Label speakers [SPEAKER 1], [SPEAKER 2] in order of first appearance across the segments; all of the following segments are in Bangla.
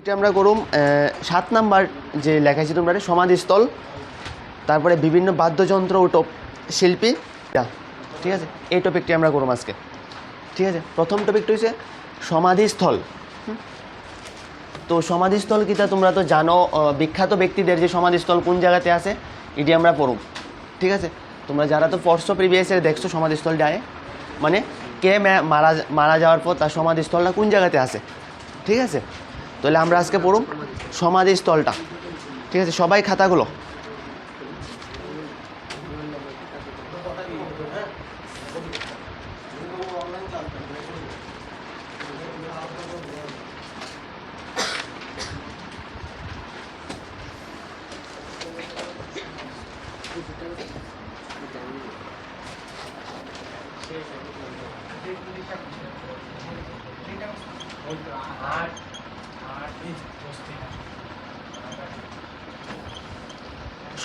[SPEAKER 1] টপিকটি আমরা করুম 7 নাম্বার যে লেখাইছি তোমরা সমাধিস্থল, তারপরে বিভিন্ন বাদ্যযন্ত্র ও শিল্পী, ঠিক আছে। এই টপিকটি আমরা করুম আজকে, ঠিক আছে। প্রথম টপিকটা হচ্ছে সমাধিস্থল। তো সমাধিস্থল কিটা তোমরা তো জানো, বিখ্যাত ব্যক্তিদের যে সমাধিস্থল কোন জায়গাতে আছে এটি আমরা পড়ুম, ঠিক আছে। তোমরা যারা তো পড়ছো প্রিভিয়াসে দেখছো সমাধিস্থল যায় মানে কে মারা যাওয়ার পর তার সমাধিস্থলটা কোন জায়গাতে আছে, ঠিক আছে। তাহলে আমরা আজকে পড়ুম সমাধিস্থলটা, ঠিক আছে। সবাই খাতাগুলো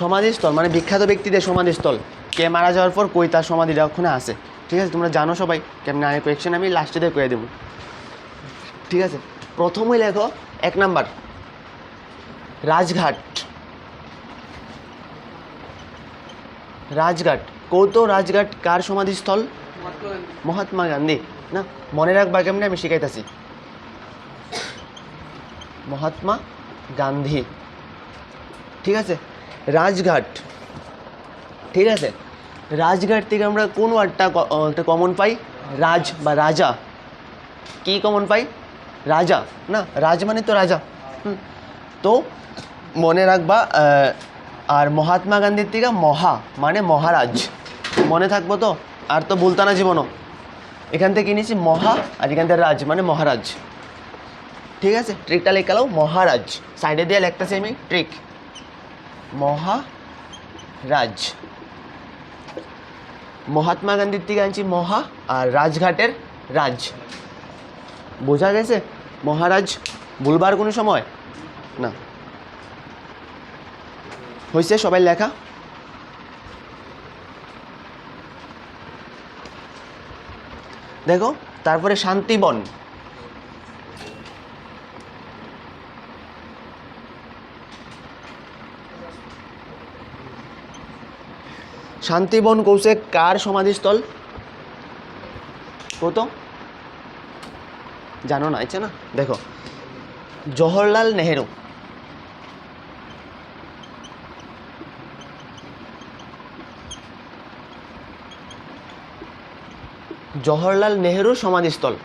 [SPEAKER 1] সমাধিস্থল মানে বিখ্যাত ব্যক্তিদের সমাধিস্থল, কে মারা যাওয়ার পর কই তার সমাধিটা ওখানে আছে, ঠিক আছে। তোমরা জানো সবাই কেমন আগে কোয়েকশন আমি লাস্টে দিয়ে কয়ে দেবো, ঠিক আছে। প্রথমেই লেখো 1 নাম্বার রাজঘাট। রাজঘাট কৌতো রাজঘাট কার সমাধিস্থল? মহাত্মা গান্ধী। না মনে রাখবা কেমনে আমি শিখাইতেছি, মহাত্মা গান্ধী, ঠিক আছে। রাজঘাট, ঠিক আছে। রাজঘাট থেকে আমরা কোন ওয়ার্ডটা একটা কমন পাই? রাজ বা রাজা। কি কমন পাই? রাজা। না রাজ মানে তো রাজা, তো মনে রাখবা। আর মহাত্মা গান্ধীর থেকে মহা মানে মহারাজ, মনে থাকবো তো, আর তো বলতা না জীবনও। এখান থেকে নিয়েছি মহা, আর এখান থেকে রাজ মানে মহারাজ, ঠিক আছে। ট্রিকটা লেখালাও মহারাজ, সাইডে দিয়ে লেখতেছি আমি ট্রিক, মহারাজ। মহাত্মা গান্ধীর থেকে আনছি মহা, আর রাজঘাটের রাজ। বোঝা গেছে? মহারাজ ভুলবার কোনো সময় না, হয়েছে সবাই লেখা? দেখো তারপরে শান্তিবন। শান্তিবন কৌশে কার সমাধিস্থল? কত জানো না, আচ্ছা না। দেখো জওহরলাল নেহেরু, জওহরলাল নেহেরুর সমাধিস্থল।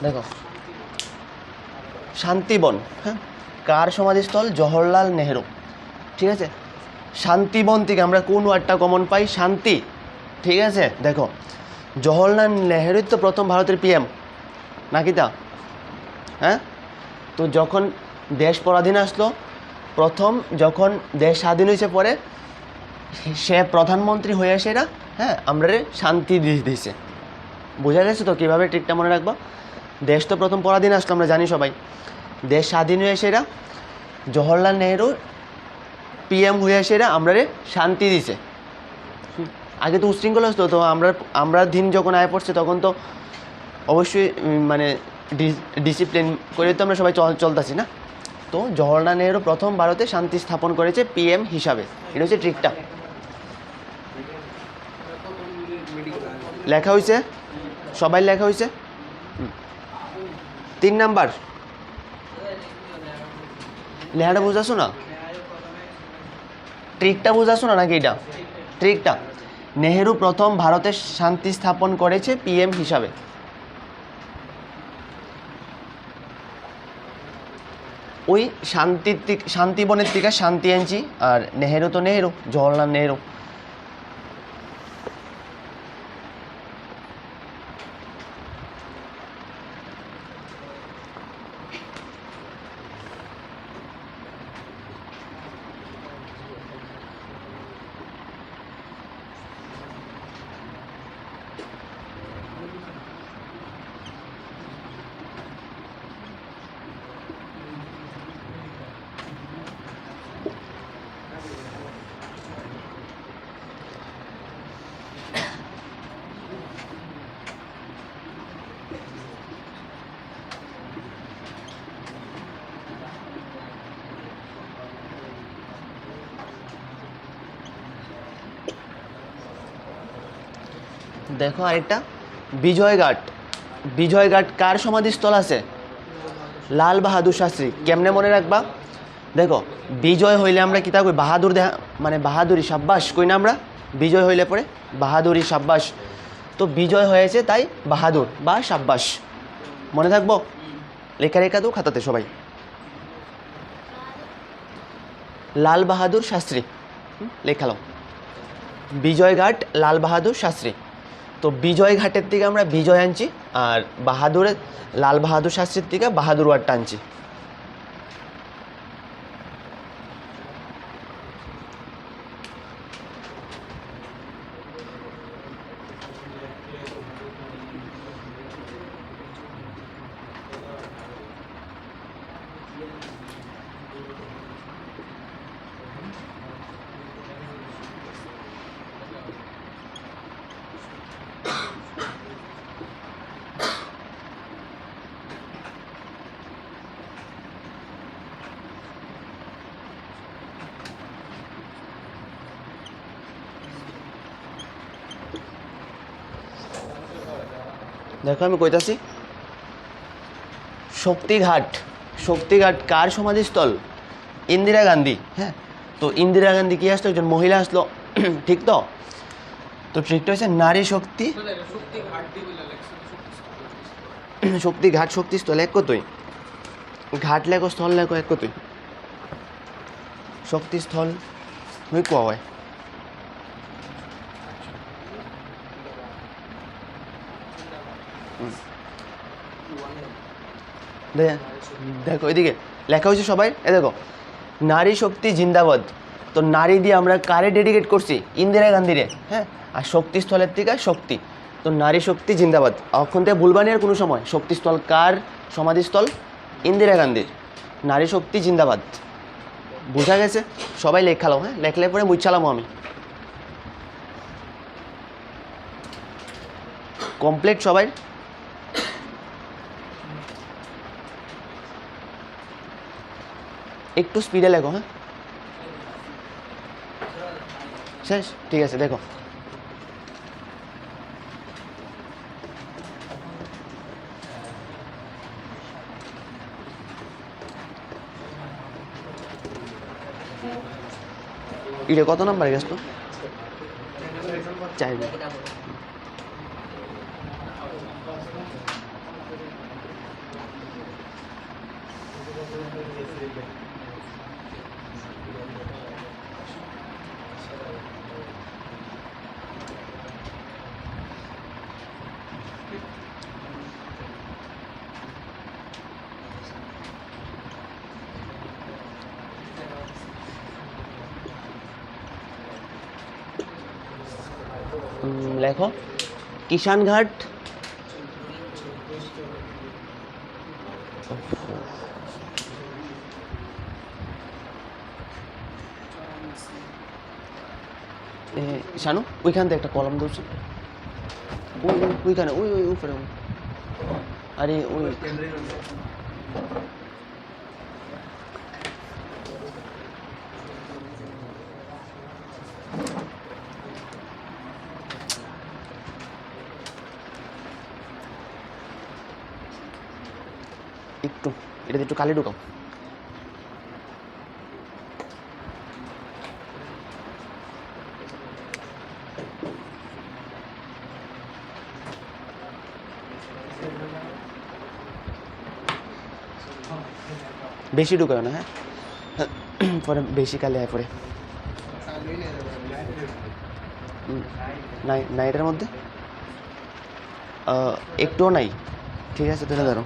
[SPEAKER 1] দেখো শান্তিবন, হ্যাঁ, কার সমাধিস্থল? জওহরলাল নেহেরু, ঠিক আছে। শান্তিবন থেকে আমরা কোন ওয়ার্ডটা কমন পাই? শান্তি, ঠিক আছে। দেখো জওহরলাল নেহেরুই তো প্রথম ভারতের পিএম নাকি তা? হ্যাঁ, তো যখন দেশ পরাধীন আসলো, প্রথম যখন দেশ স্বাধীন হয়েছে পরে সে প্রধানমন্ত্রী হয়ে এসে এরা, হ্যাঁ, আমরা শান্তি দিয়েছে। বোঝা গেছে তো কীভাবে ট্রিকটা মনে রাখবো? দেশ তো প্রথম পরাধীন আসলো, আমরা জানি সবাই। দেশ স্বাধীন হয়ে এসে এরা জওহরলাল নেহেরু পিএম হয়ে এসে এরা আমরা শান্তি দিছে। আগে তো উশৃঙ্খল আসতো, তো আমরা দিন যখন আয় পড়ছে তখন তো অবশ্যই মানে ডিসিপ্লিন করে তো আমরা সবাই চলতেছি না। তো জওহরলাল নেহেরু প্রথম ভারতে শান্তি স্থাপন করেছে পিএম হিসাবে, এটা হচ্ছে ট্রিকটা। লেখা হয়েছে, সবাই লেখা হয়েছে। 3 নাম্বার লেখাটা বুঝাছো না, ট্রিকটা বুঝাছো না নাকি? এটা ট্রিকটা, নেহেরু প্রথম ভারতে শান্তি স্থাপন করেছে পিএম হিসাবে। ওই শান্তিবনের থেকে শান্তি আনছি, আর নেহেরু তো নেহেরু, জওহরলাল নেহেরু। দেখো আরেকটা বিজয়ঘাট। বিজয়ঘাট কার সমাধিস্থল আছে? লাল বাহাদুর শাস্ত্রী। কেমনে মনে রাখবা? দেখো বিজয় হইলে আমরা কিতা কই? বাহাদুর দেখা মানে বাহাদুরি সাব্বাস কই না আমরা? বিজয় হইলে পরে বাহাদুরি সাব্বাস। তো বিজয় হয়েছে তাই বাহাদুর বা সাব্বাস। মনে থাকবো? লেখা রেখা তো খাতাতে সবাই। লাল বাহাদুর শাস্ত্রী লেখালো। বিজয়ঘাট লাল বাহাদুর শাস্ত্রী। তো বিজয়ঘাটের থেকে আমরা বিজয় আনছি, আর বাহাদুরের লাল বাহাদুর শাস্ত্রীর থেকে বাহাদুর ওয়ার্ডটা আনছি। দেখো আমি কইতাছি, শক্তিঘাট। শক্তিঘাট কার সমাধিস্থল? ইন্দিরা গান্ধী। হ্যাঁ, তো ইন্দিরা গান্ধী কি আসলো? একজন মহিলা আসলো, ঠিক তো? তো ট্রিকটা হচ্ছে নারী শক্তি। শক্তিঘাট শক্তিস্থল এক কতই, ঘাট লেখো স্থল লেখো এক কতই, শক্তিস্থল হই কোয়া হয়। দেখো এদিকে লেখা হয়েছে সবাই, এ দেখো নারী শক্তি জিন্দাবাদ। তো নারী দিয়ে আমরা কারে ডেডিকেট করছি? ইন্দিরা গান্ধীরে। হ্যাঁ, আর শক্তিস্থলের থেকে শক্তি, তো নারী শক্তি জিন্দাবাদ। অক্ষণ থেকে ভুলবানি আর কোনো সময়। শক্তিস্থল কার সমাধিস্থল? ইন্দিরা গান্ধীর। নারী শক্তি জিন্দাবাদ। বুঝা গেছে? সবাই লেখালো। হ্যাঁ, লেখলে পরে বুঝছালামও আমি। কমপ্লিট সবাই? একটু স্পিডে লেখো। হ্যাঁ, শেষ? ঠিক আছে, দেখো এটা কত নাম্বার গেছ তো? 4 লেখো কিষান ঘাট। শানু ওইখান থেকে একটা কলম ধরছি, ওইখানে ওই ওই উপরে। আরে ওই একটু এটাতে একটু কালি ঢুকাও। বেশি ঢুকাও না, হ্যাঁ, পরে বেশি কালি হয় পরে। নাই নাই এটার মধ্যে একটুও নাই। ঠিক আছে, তাহলে ধরো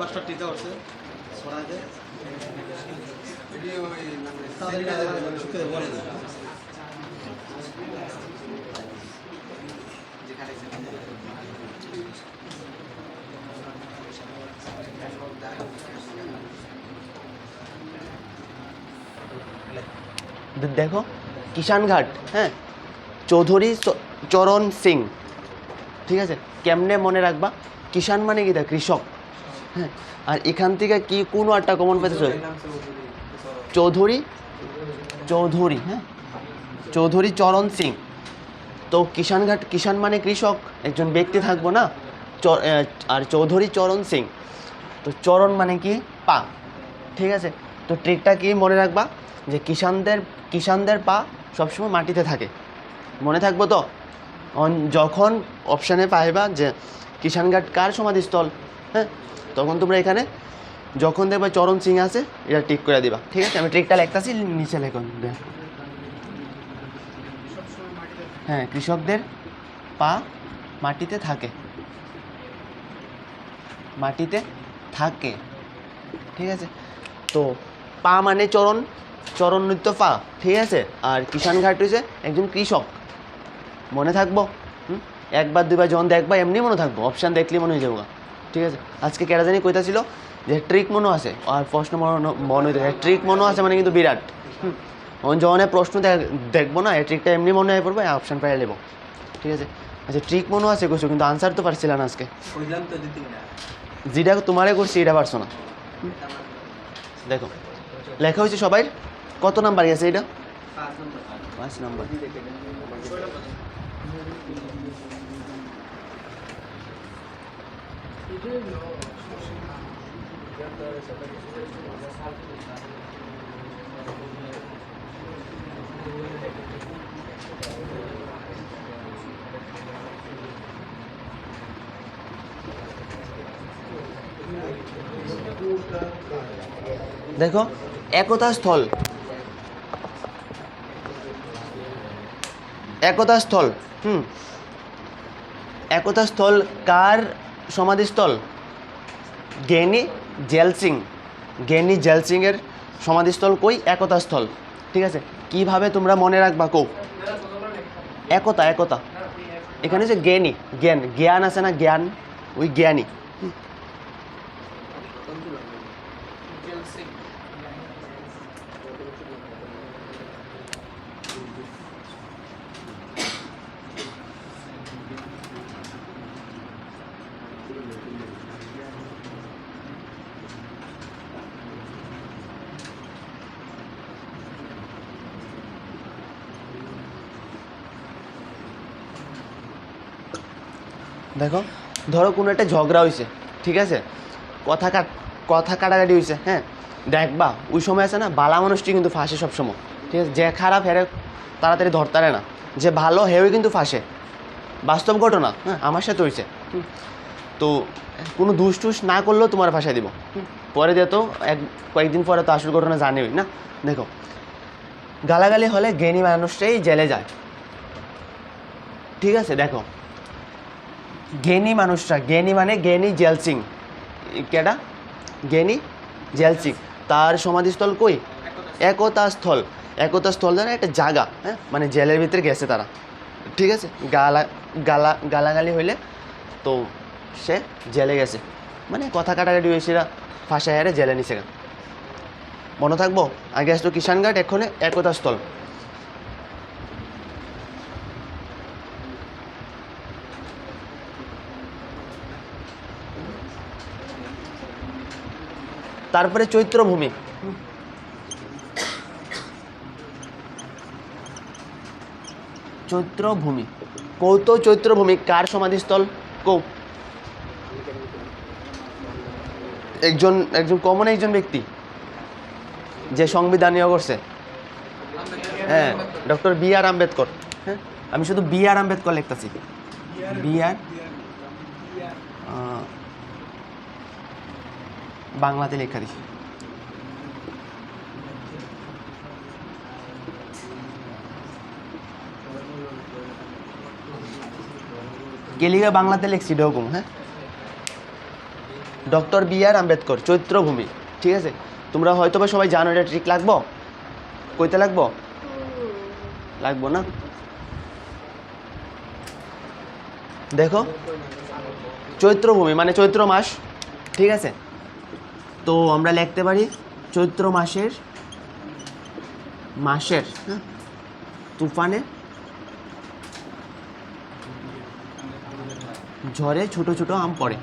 [SPEAKER 2] মাস্টার টিকা করছে
[SPEAKER 1] দেখো কিষানঘাট, হ্যাঁ, চৌধুরী চরণ সিং, ঠিক আছে। কেমনে মনে রাখবা? কিষান মানে কি? দেখ কৃষক, হ্যাঁ। আর এখান থেকে কি কোন একটা কমন পেতেছ? চৌধুরী, চৌধুরী, হ্যাঁ, চৌধুরী চরণ সিং। তো কিষানঘাট, কিষান মানে কৃষক, একজন ব্যক্তি থাকবো না, আর চৌধুরী চরণ সিং, তো চরণ মানে কি? পা, ঠিক আছে। তো ট্রিকটা কি মনে রাখবা যে কিষানদের পা সবসময় মাটিতে থাকে, মনে থাকবো তো? যখন অপশানে পাইবা যে কিষানঘাট কার সমাধিস্থল, হ্যাঁ, তখন তোমরা এখানে যখন দেখবে চরণ সিং আছে এটা টিক করে দিবা, ঠিক আছে। আমি ট্রিকটা লিখতেছি, নিচে লেখন। হ্যাঁ, কৃষকদের পা মাটিতে থাকে, মাটিতে থাকে, ঠিক আছে। তো পা মানে চরণ, চরণ নৃত্য পা, ঠিক আছে। আর কিষানঘাট হচ্ছে একজন কৃষক, মনে থাকবো। একবার দুইবার যখন দেখবা এমনি মনে থাকবো, অপশান দেখলে মনে হয়ে যাবো, ঠিক আছে। আজকে কেটা জানি কইতা ছিল যে ট্রিক মনে আছে আর প্রশ্ন মনে হইতে, ট্রিক মনে আছে মানে কিন্তু বিরাট। যখন প্রশ্ন দেখবো না, এই ট্রিকটা এমনি মনে হয়ে পড়বো, অপশান পাই নেবো, ঠিক আছে। আচ্ছা, ট্রিক মনে আছে কিছু, কিন্তু আনসার তো পারছিল না আজকে। যেটা তোমারে করছি এটা পারছো না। দেখো লেখা হয়েছে সবাই, কত নাম্বার গেছে এটা? 5 নাম্বার। দেখো একতা স্থল, একতা স্থল, একতা স্থল কার সমাধিস্থল? জ্ঞানী জেল সিং, জ্ঞানী জেল সিংয়ের সমাধিস্থল কই? একতা স্থল, ঠিক আছে। কিভাবে তোমরা মনে রাখবা কো? একতা, একতা, এখানে যে জ্ঞানী, জ্ঞান, জ্ঞান আছে না, জ্ঞান, ওই জ্ঞানী। দেখো ধরো কোনো একটা ঝগড়া হয়েছে, ঠিক আছে, কথা কাটাকাটি হয়েছে, হ্যাঁ, দেখবা ওই সময় আছে না, বালা মানুষটি কিন্তু ফাঁসে সবসময়, ঠিক আছে। যে খারাপ হেরে তাড়াতাড়ি ধরতারে না, যে ভালো হেও কিন্তু ফাঁসে, বাস্তব ঘটনা, হ্যাঁ, আমার সাথে হয়েছে। তো কোনো দুষ টুস না করলেও তোমার ভাষায় দিব, পরে দিয়ে তো কয়েকদিন পরে তো আসল ঘটনা জানিই না। দেখো গালাগালি হলে জ্ঞানী মানুষটাই জেলে যায়, ঠিক আছে। দেখো জ্ঞানী মানুষটা, জ্ঞানী মানে জ্ঞানী জেল সিং, কেডা? জ্ঞানী জেল সিং, তার সমাধিস্থল কই? একতা স্থল। একতা স্থল যেন একটা জায়গা, হ্যাঁ, মানে জেলের ভিতরে গেছে তারা, ঠিক আছে। গালাগালি হইলে তো সে জেলে গেছে, মানে কথা কাটাকাটি হয়েছে, ফাঁসায় হারে জেলে নিছে। মনে থাকবো, আগে আসতো কিষানঘাট, এখন একতা স্থল। তারপরে চৈত্রভূমি, চৈত্রভূমি কৌত চৈত্রভূমি কার সমাধিস্থল? কৌ একজন কমন একজন ব্যক্তি যে সংবিধান ইয়ে করছে, হ্যাঁ, ডক্টর বি আর আম্বেদকর। হ্যাঁ, আমি শুধু বি আর আম্বেদকর লিখতেছি, বি আর বাংলাতে লেখা দিছি। কেলিগা বাংলাতে লিখছি ডকুম। হ্যাঁ, ডক্টর বি আর আম্বেদকর, চৈত্রভূমি। ঠিক আছে, তোমরা হয়তো বা সবাই জানো, এটা ঠিক লাগবো? কইতে লাগবো? লাগবো না? দেখো, চৈত্রভূমি মানে চৈত্র মাস। ঠিক আছে, তো আমরা লিখতে পারি চৈত্র মাসের তুফানে ঝড়ে ছোট ছোট আম পড়ে,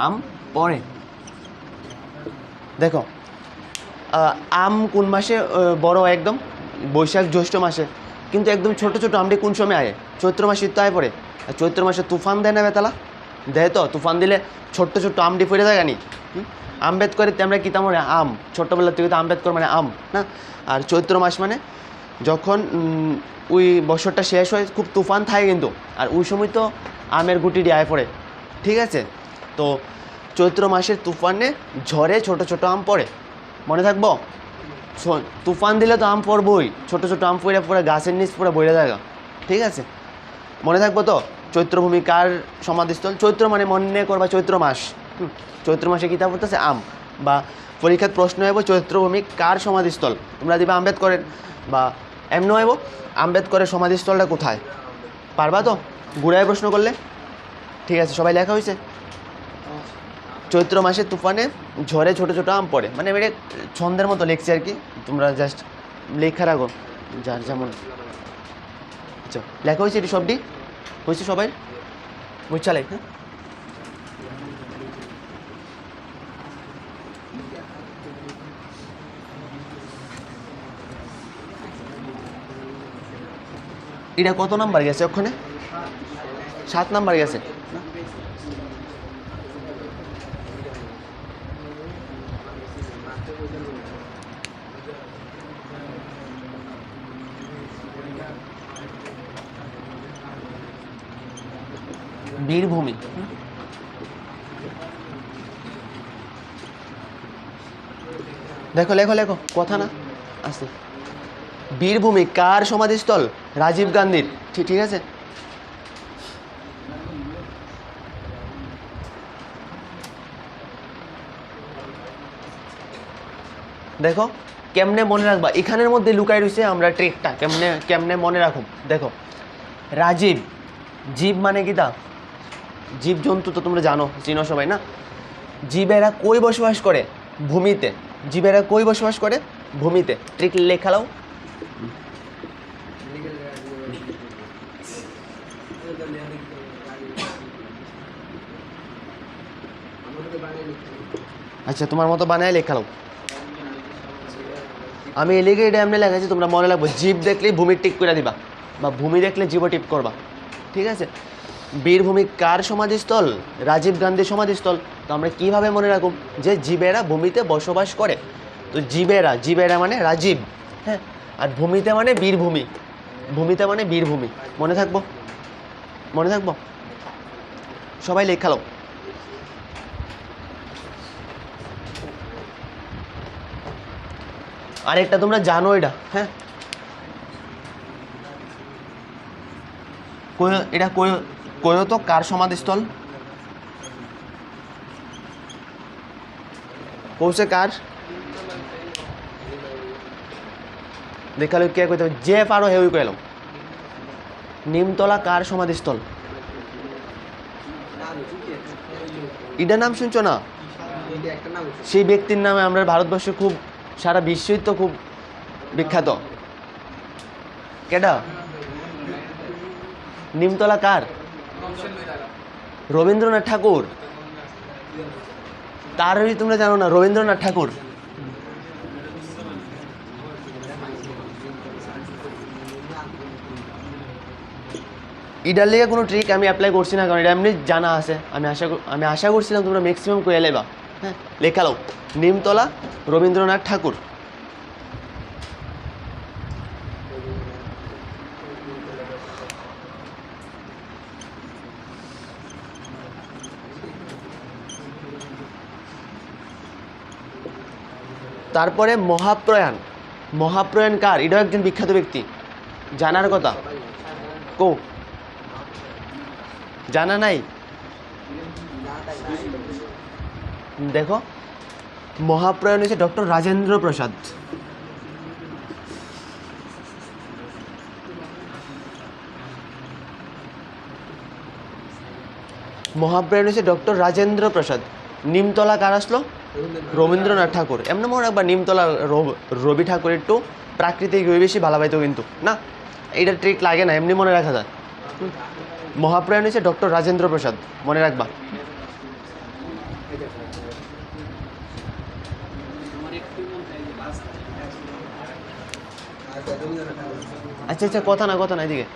[SPEAKER 1] আম পড়ে। দেখো, আম কোন মাসে বড় হয়? একদম বৈশাখ জ্যৈষ্ঠ মাসে। কিন্তু একদম ছোট ছোট আমটি কোন সময় আয়? চৈত্র মাসে তো আয় পড়ে। আর চৈত্র মাসে তুফান দেয় না বেতালা? দেয় তো, তুফান দিলে ছোট্ট ছোট্ট আমটি পড়ে যায় নি। আম্বেদকরের আমরা কি তামরে আম, ছোট্টবেলা থেকে তো আম্বেদকর মানে আম না। আর চৈত্র মাস মানে যখন ওই বছরটা শেষ হয়, খুব তুফান থাকে কিন্তু, আর ওই সময় তো আমের গুটি আয় পড়ে। ঠিক আছে, তো চৈত্র মাসের তুফানে ঝড়ে ছোট ছোট আম পড়ে, মনে থাকবো? তুফান দিলে তো আম পড়বই, ছোট ছোট আম পড়ে পড়ে গাছের নিচ পড়ে বইরে জায়গা। ঠিক আছে, মনে থাকবো তো? চৈত্রভূমি কার সমাধিস্থল? চৈত্র মানে মনে করবা চৈত্র মাস। চৈত্র মাসে কিতাব পড়তেছে আম, বা পরীক্ষার প্রশ্ন হইব চৈত্রভূমি কার সমাধিস্থল, তোমরা দিবা আম্বেদকরের, বা এমন হইব আম্বেদকরের সমাধিস্থলটা কোথায়। পারবা তো ঘুরায় প্রশ্ন করলে? ঠিক আছে, সবাই লেখা হয়েছে? চৈত্র মাসে তুফানে ঝড়ে ছোট ছোট আম পড়ে, মানে এটা ছন্দের মতো লিখছি আর কি, তোমরা জাস্ট লেখা রাখো যার যেমন। আচ্ছা, লেখা হয়েছে এটি সবটি হয়েছে, সবাই বুঝছা লেখ। হ্যাঁ, এটা কত নাম্বার গেছে? ওখানে 7 নাম্বার গেছে। বীরভূমি, দেখো লেখো লেখো, কথা না আসছে। বীরভূমি কার সমাধিস্থল? রাজীব গান্ধীর। ঠিক আছে, দেখো কেমনে মনে রাখবা, এখানের মধ্যে লুকাই রয়েছে আমরা ট্রিকটা, কেমনে কেমনে মনে রাখো। দেখো, রাজীব, জীব মানে কি তা? জীব জন্তু তো তোমরা জানো, চিনো সবাই না? জীবেরা কই বসবাস করে? ভূমিতে। জীবেরা কই বসবাস করে? ভূমিতে। ট্রিক লেখালাও। আচ্ছা, তোমার মতো বানায় লেখালাও। আমি এলিগে এটা এমনি লেখাচ্ছি, তোমরা মনে রাখবো, জীব দেখলেই ভূমির টিক করে দিবা, বা ভূমি দেখলে জীবও টিপ করবা। ঠিক আছে, বীরভূমি কার সমাধিস্থল? রাজীব গান্ধীর সমাধিস্থল। তো আমরা কীভাবে মনে রাখব যে জীবেরা ভূমিতে বসবাস করে? তো জীবেরা, জীবেরা মানে রাজীব, হ্যাঁ, আর ভূমিতে মানে বীরভূমি, ভূমিতে মানে বীরভূমি। মনে থাকবো? মনে থাকবো? সবাই লেখালো। আরেকটা তোমরা জানো এটা, হ্যাঁ, এটা তো কার সমাধিস্থল? কৌশে কার? দেখালো কে কইতে হবে? যে পারো হেউই কইলাম। নিমতলা কার সমাধিস্থল? এটা নাম শুনছো না? সেই ব্যক্তির নামে আমরা ভারতবর্ষে খুব, সারা বিশ্বই তো খুব বিখ্যাত। কেডা? নিমতলা কার? রবীন্দ্রনাথ ঠাকুর। তারই তোমরা জানো না, রবীন্দ্রনাথ ঠাকুর। এটার লেগে কোনো ট্রিক আমি অ্যাপ্লাই করছি না, কারণ এটা এমনি জানা আছে। আমি আশা করছিলাম তোমরা ম্যাক্সিমাম কয়ে লেবা। হ্যাঁ, লেখালো নিমতলা রবীন্দ্রনাথ ঠাকুর। তারপরে মহাপ্রয়াণ। মহাপ্রয়াণ কার? এটাও একজন বিখ্যাত ব্যক্তি, জানার কথা। কো জানা নাই? দেখো, মহাপ্রয়াণ হচ্ছে ডক্টর রাজেন্দ্র প্রসাদ। মহাপ্রয়াণ হচ্ছে ডক্টর রাজেন্দ্র প্রসাদ। নিমতলা কার আসলো? রবীন্দ্রনাথ ঠাকুর। এমনি মনে রাখবা, নিমতলা রবি ঠাকুর একটু প্রাকৃতিক বেশি ভালো পাইতো কিন্তু না, এইটা ট্রিক লাগে না, এমনি মনে রাখা যায়। মহাপ্রয়াণ হচ্ছে ডক্টর রাজেন্দ্র প্রসাদ, মনে রাখবা। আচ্ছা আচ্ছা, কথা না এদিকে।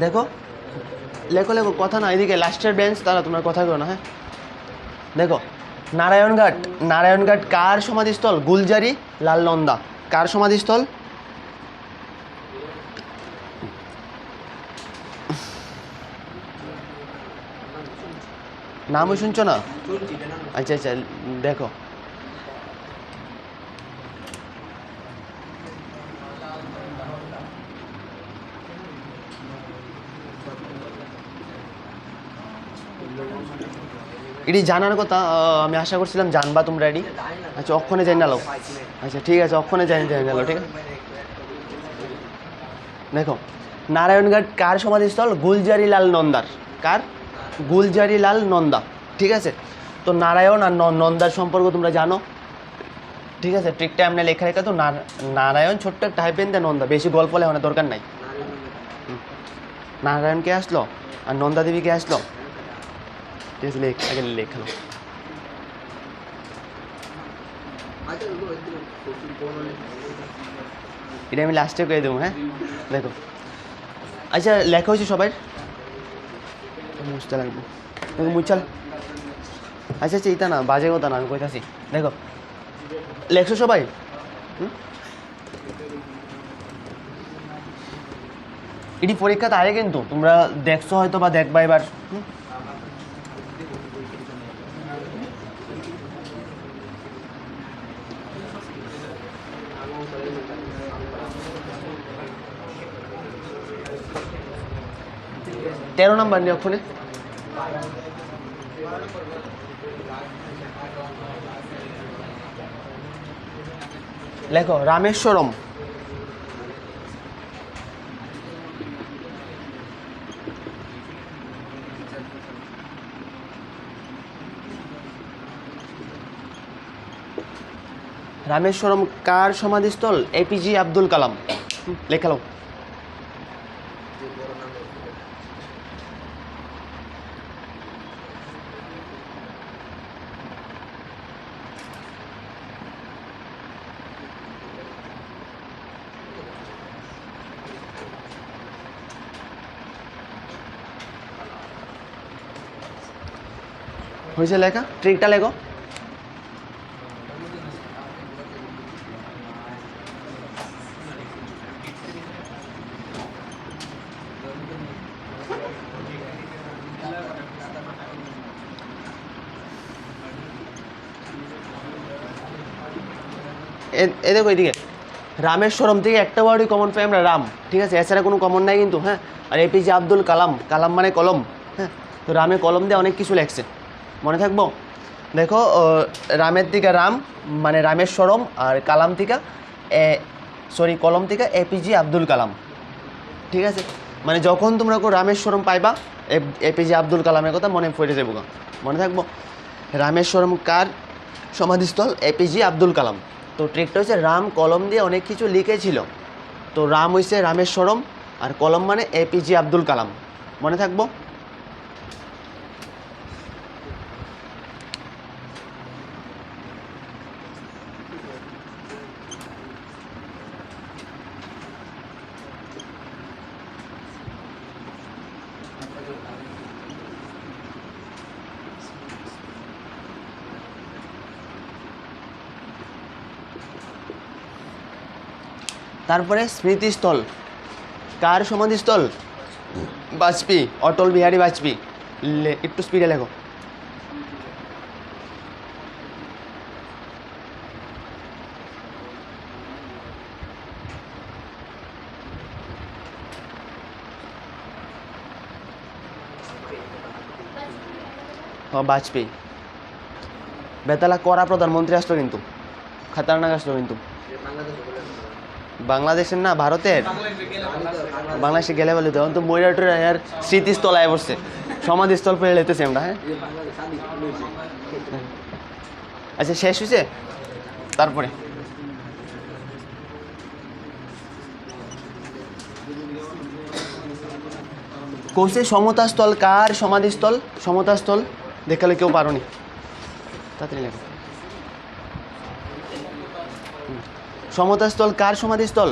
[SPEAKER 1] দেখো, লেখো লেখো, কথা না এদিকে। লাস্টের বেঞ্চ তারা, তোমরা কথা কেউ না। হ্যাঁ, দেখো, নারায়ণঘাট। নারায়ণঘাট কার সমাধিস্থল? গুলজারি লাল নন্দা। কার সমাধিস্থল? নামও শুনছো না? আচ্ছা আচ্ছা, দেখো, এটি জানার কথা। আমি আশা করছিলাম জানবা তোমরা এটি। আচ্ছা, অক্ষণে যাই নালো। আচ্ছা ঠিক আছে, অক্ষণে যাই নালো, ঠিক আছে। দেখো, নারায়ণঘাট কার সমাধিস্থল? গুলজারি লাল নন্দার। কার? গুলজারি লাল নন্দা, ঠিক আছে। তো নারায়ণ আর নন্দার সম্পর্ক তোমরা জানো, ঠিক আছে। ট্রিকটা এমনি লেখা রেখা তো, নারায়ণ ছোট্ট একটা হাইপেন দেয়, নন্দা বেশি গল্প লেখানোর দরকার নাই। নারায়ণ কে আসলো আর নন্দা দেবী কে আসলো, ঠিক আছে, আগে লেখালো। এটা আমি লাস্টে করে দেবো। হ্যাঁ, দেখো, আচ্ছা লেখা হয়েছে সবাই, মুছতে লাগবো, দেখো মুছাল। আচ্ছা আচ্ছা, এটা না বাজে কথা না, আমি কইতাছি। দেখো, লেখছো সবাই? এটি পরীক্ষাতে আগে কিন্তু তোমরা দেখছো হয়তো বা দেখবা এবার। 13 নাম্বার নিরক্ষণে লেখো রামেশ্বরম। রামেশ্বরম কার সমাধিস্থল? এপিজে আব্দুল কালাম। লেখালো। হয়েছে লেখা? ট্রিকটা লেখো। এ দেখো এদিকে, রামেশ্বরম থেকে একটা ওয়ার্ডই কমন পাই আমরা, রাম, ঠিক আছে, এছাড়া কোনো কমন নাই কিন্তু। হ্যাঁ, আর এপিজে আব্দুল কালাম, কালাম মানে কলম। হ্যাঁ, তো রামে কলম দিয়ে অনেক কিছু লেখছে, মনে থাকবো। দেখো রামের থেকে রাম মানে রামেশ্বরম, আর কালাম থেকে কলম থেকে এপিজে আব্দুল কালাম। ঠিক আছে, মানে যখন তোমরা রামেশ্বরম পাইবা এপিজে আব্দুল কালামের কথা মনে পড়ে যাবো, মনে থাকবো। রামেশ্বরম কার সমাধিস্থল? এপিজে আব্দুল কালাম। তো ট্রিকটা হচ্ছে রাম কলম দিয়ে অনেক কিছু লিখেছিল, তো রাম হইছে রামেশ্বরম আর কলম মানে এপিজে আব্দুল কালাম, মনে থাকবো। তারপরে স্মৃতিস্থল কার সমাধিস্থল? বাজপেয়ী, অটল বিহারী বাজপেয়ী। একটু স্পিডে লেখো। বাজপেয়ী। বেতালা করা প্রধানমন্ত্রী আসলো কিন্তু, খাতারনাক আসলো কিন্তু। বাংলাদেশের না, ভারতের। বাংলাদেশে গেলে বলে তখন তো ময়ূরাটোর আর স্মৃতিস্থলায় বসছে, সমাধিস্থল পেয়ে লেতেছি আমরা। হ্যাঁ, আচ্ছা শেষ হয়েছে। তারপরে কোষে সমতাস্থল কার সমাধিস্থল? সমতাস্থল দেখালে কেউ পারোনি, তাড়াতাড়ি লেখো। সমতাস্থল কার সমাধিস্থল?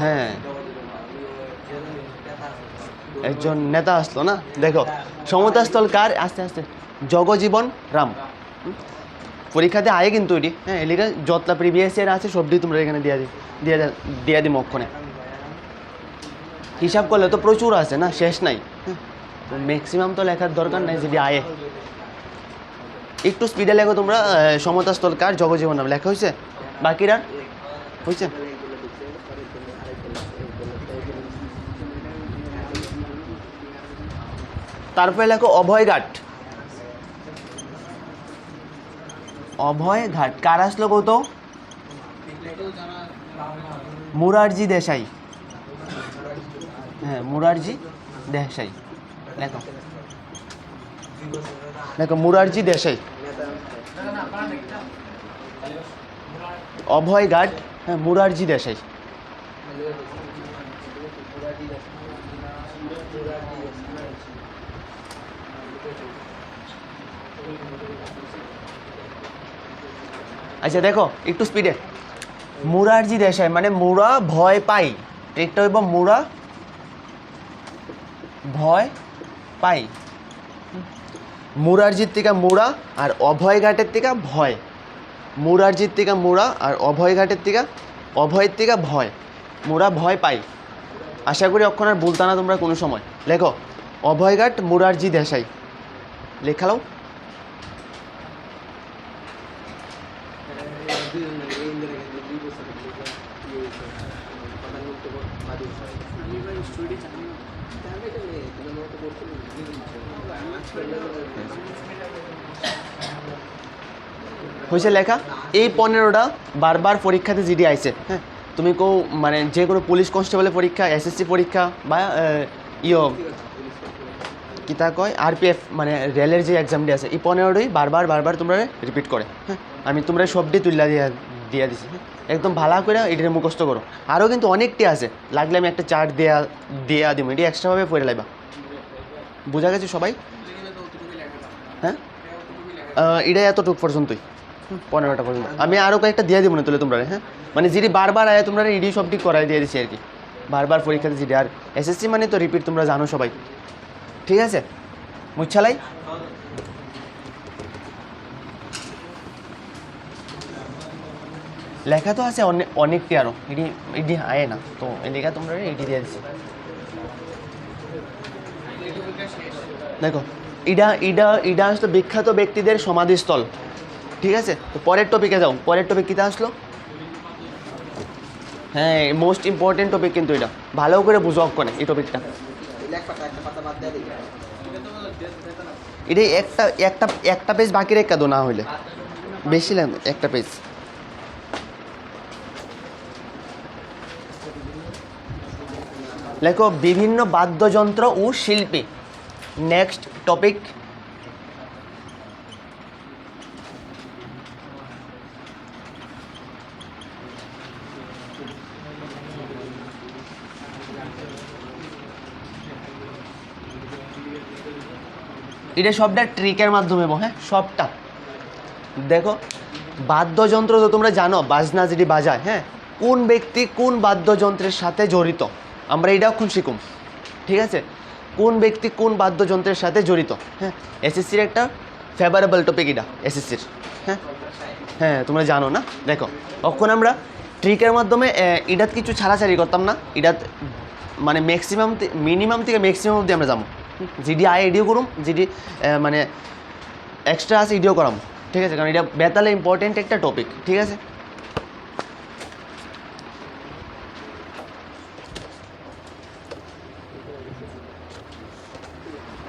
[SPEAKER 1] হ্যাঁ, একজন নেতা আসলো না। দেখো সমতাস্থল কার? আস্তে আস্তে, জগজীবন রাম। পরীক্ষাতে আয় কিন্তু এটি। হ্যাঁ, এলিকা যতটা প্রিভিয়াস ইয়ার আছে সবটি তোমরা এখানে দিয়ে দিই মক্ষণে। হিসাব করলে তো প্রচুর আছে না, শেষ নাই। হ্যাঁ, তো ম্যাক্সিমাম তো লেখার দরকার নাই যদি আয়ে। একটু স্পিডে লেখো তোমরা। সমতাস্থল কার? জগজীবন রাম লেখা হয়েছে? বাকিরা হয়েছে? তারপরে লেখো অভয়ঘাট। অভয়ঘাট কার আসলো কত? মুরারজি দেশাই। হ্যাঁ, মুরারজি দেশাই লেখো। দেখো মুরারজি দেশাই। অভয়ঘাট, হ্যাঁ, মুরারজি দেশাই। আচ্ছা দেখো একটু স্পিডে। মুরারজি দেশাই মানে মুরা ভয় পাই। একটা হইব মুরা ভয় পাই। মুরারজির থেকে মুরা আর অভয়ঘাটের থেকে ভয়। মুরারজির থেকে মুরা আর অভয়ঘাটের থেকে অভয়ের থেকে ভয়। মুরা ভয় পাই। আশা করি অক্ষর আর বলতা না তোমরা কোনো সময়। লেখো অভয়ঘাট মুরারজি দেশাই লেখালো। হয়েছে লেখা। এই 15টা বারবার পরীক্ষাতে জিডি আইছে। হ্যাঁ, তুমি কেউ মানে যে কোনো পুলিশ কনস্টেবলের পরীক্ষা, এসএসসি পরীক্ষা বা কি তা কয় আরপিএফ মানে রেলের যে এক্সামটি আছে, এই 15টাই বারবার তোমরা রিপিট করে। হ্যাঁ, আমি তোমরা সবটি তুলে দিয়ে দিছি। হ্যাঁ, একদম ভালো করে এটি মুখস্থ করো। আরও কিন্তু অনেকটি আছে, লাগলে আমি একটা চার্ট দেয়া দিব, এটি এক্সট্রাভাবে পড়ে লাগবা। বোঝা গেছে সবাই? হ্যাঁ, এটা এতটুকু পর্যন্তই, 15টা পর্যন্ত। আমি আরও কয়েকটা দিয়ে দিব না তুলে তোমরা। হ্যাঁ, মানে যেটি বারবার আয় তোমরা ইডি সবটি করাই দিয়ে দিচ্ছি আর কি, বারবার পরীক্ষাতে যেটি। আর এসএসসি মানে তো রিপিট, তোমরা জানো সবাই। ঠিক আছে, মুচ্ছালাই। লেখা তো আছে অনেকটি আরও, এটি আয় না তো এই লেখা তোমরা এটি দিয়ে দিচ্ছি। দেখো ইডা আসলে বিখ্যাত ব্যক্তিদের সমাধিস্থল। ঠিক আছে, তো পরের টপিকে যাও। পরের টপিক কীটা আসলো? হ্যাঁ, মোস্ট ইম্পর্টেন্ট টপিক কিন্তু এটা, ভালো করে বুঝো অক্ষণে এই টপিকটা। এটা একটা একটা একটা পেজ বাকি রেখা দো, না হইলে বেশি লাগবে একটা পেজ। লেখো বিভিন্ন বাদ্যযন্ত্র ও শিল্পী। Next topic. এটা সবটা ট্রিকের মাধ্যমে, হ্যাঁ সবটা। দেখো বাদ্যযন্ত্র তো তোমরা জানো, বাজনা যেটি বাজায়, হ্যাঁ কোন ব্যক্তি কোন বাদ্যযন্ত্রের সাথে জড়িত, আমরা এটাও এখন শিখুম। ঠিক আছে, কোন ব্যক্তি কোন বাদ্যযন্ত্রের সাথে জড়িত। হ্যাঁ, এসএসসির একটা ফেভারেবল টপিক এটা, এসএসসির। হ্যাঁ হ্যাঁ, তোমরা জানো না। দেখো তখন আমরা ট্রিকের মাধ্যমে এটাত কিছু ছাড়াছাড়ি করতাম না, এটাত মানে ম্যাক্সিমাম মিনিমাম থেকে ম্যাক্সিমাম অবধি আমরা যাবো। যেটি আয় এডিও করুম, যেটি মানে এক্সট্রা আছে এডিও করাম। ঠিক আছে, কারণ এটা বেতালে ইম্পর্টেন্ট একটা টপিক। ঠিক আছে,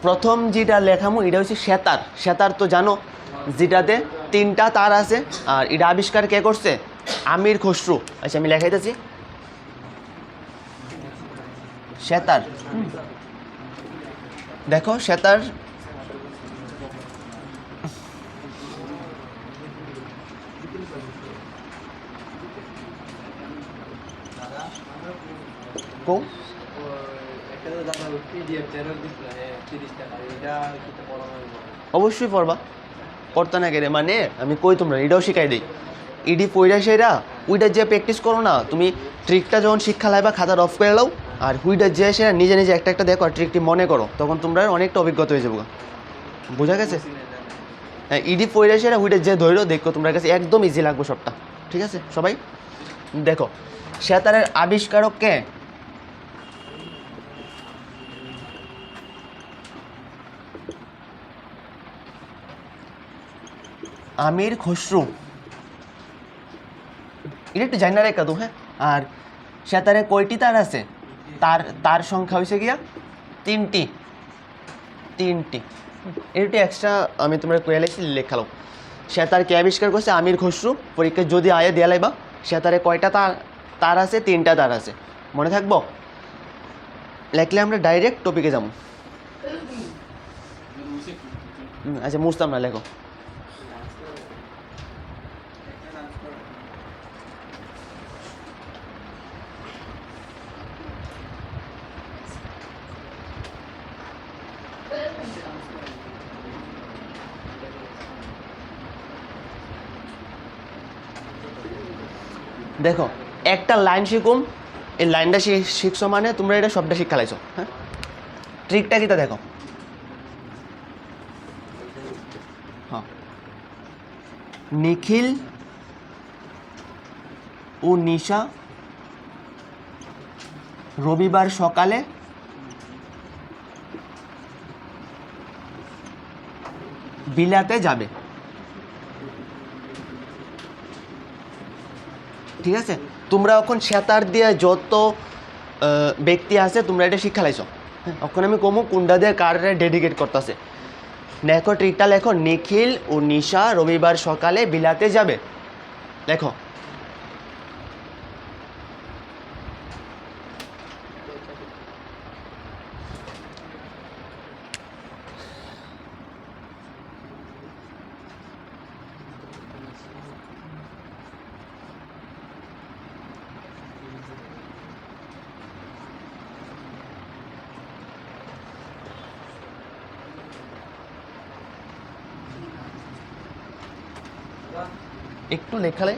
[SPEAKER 1] প্রথম যেটা লেখামো এটা হচ্ছে সেতার। সেতার তো জানো, যেটাতে 3টা তার আছে, আর এটা আবিষ্কার কে করছে? আমির খসরু। আচ্ছা আমি লেখাইতেছি সেতার। দেখো সেতার কো অবশ্যই পড়বা, পড়তে না গেলে মানে আমি কই তোমরা এটাও শিখাই দিই। ইডি পইরা সেরা উইটা যে প্র্যাকটিস করো না, তুমি ট্রিকটা যখন শিক্ষা লাইবা খাতার অফ করে লাও, আর হুইটা যে সেরা নিজে নিজে একটা একটা দেখো আর ট্রিকটি মনে করো, তখন তোমরা অনেকটা অভিজ্ঞতা হয়ে যাবো। বোঝা গেছে? হ্যাঁ, ইডি পইরা সেরা হুইটা যে ধরো দেখো তোমার কাছে একদম ইজি লাগবে সবটা। ঠিক আছে সবাই, দেখো সেতারের আবিষ্কারক কে? আমির খসরু। এটা একটু জানা রেখা তো। হ্যাঁ, আর সেতারে কয়টি তার আছে? তার সংখ্যা হয়েছে গিয়া 3টি। এটি এক্সট্রা আমি তোমরা কোয়ালাইছি লেখালো। সেতার কে আবিষ্কার করছে? আমির খসরু। পরীক্ষা যদি আয়ে দেয়া লাইবা সেতারে কয়টা তার আছে? 3টা তার আছে, মনে থাকবো। লেখলে আমরা ডাইরেক্ট টপিকে যাবো। আচ্ছা মুছতাম না, লেখো। দেখো একটা লাইন শিখুম, এই লাইনটা শিখছো মানে তোমরা এটা সবটা শিক্ষা লাইছো। হ্যাঁ, ট্রিকটা কিটা দেখো। হ্যাঁ, নিখিল ও নিশা রবিবার সকালে বিলাতে যাবে। ঠিক আছে, তোমরা এখন সেতার দিয়ে যত ব্যক্তি আছে তোমরা এটা শিক্ষা লাইছো। হ্যাঁ, এখন আমি কমু কোনটা দিয়ে কার ডেডিকেট করতেছে। লেখো ট্রিকটা লেখো, নিখিল ও নিশা রবিবার সকালে বিলাতে যাবে। লেখো। একটু লেখালে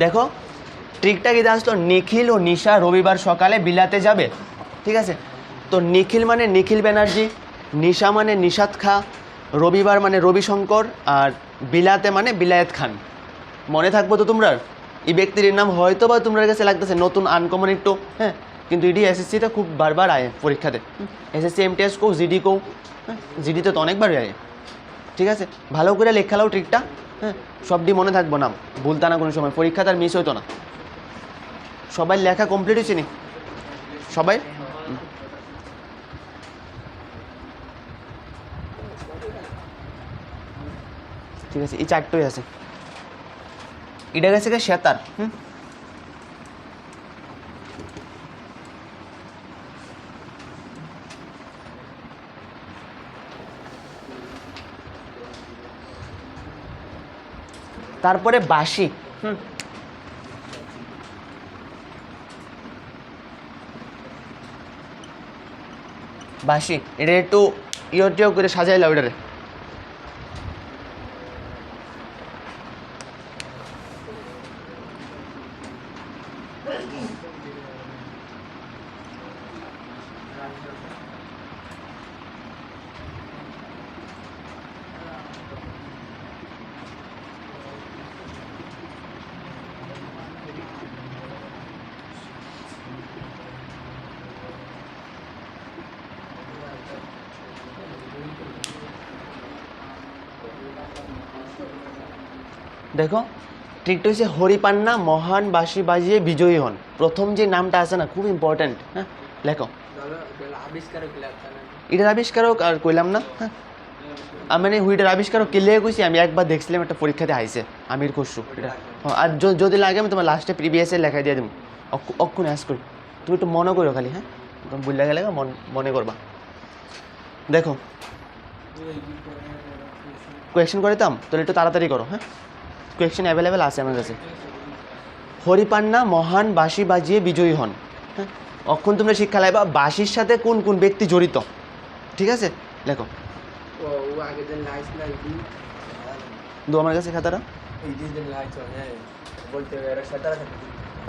[SPEAKER 1] দেখো ট্রিকটা কি আসলো, নিখিল ও নিশা রবিবার সকালে বিলাতে যাবে, ঠিক আছে। তো নিখিল মানে নিখিল ব্যানার্জি, নিশা মানে নিশাত খা, রবিবার মানে রবিশঙ্কর, আর বিলাতে মানে বিলায়েত খান। মনে থাকবো তো তোমরা? এই ব্যক্তির নাম হয়তো বা তোমার কাছে লাগতেছে নতুন আনকমন একটু, হ্যাঁ, কিন্তু ইডি এসএসসিটা খুব বারবার আয় পরীক্ষাতে, এসএসসি এমটিএস কো জিডি কো, হ্যাঁ জিডিতে তো অনেকবার আয়, ঠিক আছে। ভালো করে লেখালাও ট্রিকটা, হ্যাঁ, সবটি মনে থাকবো না, ভুলতা না কোনো সময়, পরীক্ষা তার মিস হইতো না। সবাই লেখা কমপ্লিট হয়েছে নি সবাই? ঠিক আছে, এই চারটোই আছে। এটা গেছে কে সেতার, তারপরে বাঁশি, বাঁশি এটা একটু ইয়টিও করে সাজাইলাও এটারে। দেখো ট্রিকটা হচ্ছে হরিপান্না মহান বাঁশি বাজিয়ে বিজয়ী হন। প্রথম যে নামটা আছে না খুব ইম্পর্ট্যান্ট, হ্যাঁ লেখো। এটার আবিষ্কারক আর কইলাম না, হ্যাঁ মানে হুইটার আবিষ্কারক কে লেগে কইছি আমি, একবার দেখছিলাম একটা পরীক্ষাতে আইছে আমির খসরু এটা। আর যদি লাগে আমি তোমার লাস্টে প্রিভিয়াসে লেখাই দিয়ে দেবো, অক্ষুনি আস করি, তুমি একটু মনে করো খালি, হ্যাঁ বুঝলে গেলে মনে করবা। দেখো কোয়েকশন করিতাম তাহলে একটু তাড়াতাড়ি করো, হ্যাঁ কোয়েকশন অ্যাভেলেবেল আছে আমার কাছে। হরিপান্না মহান বাঁশি বাজিয়ে বিজয়ী হন, হ্যাঁ অক্ষণ তোমরা শিক্ষা লাইবা বাঁশির সাথে কোন কোন ব্যক্তি জড়িত, ঠিক আছে লেখো। দু আমার কাছে খাতাটা,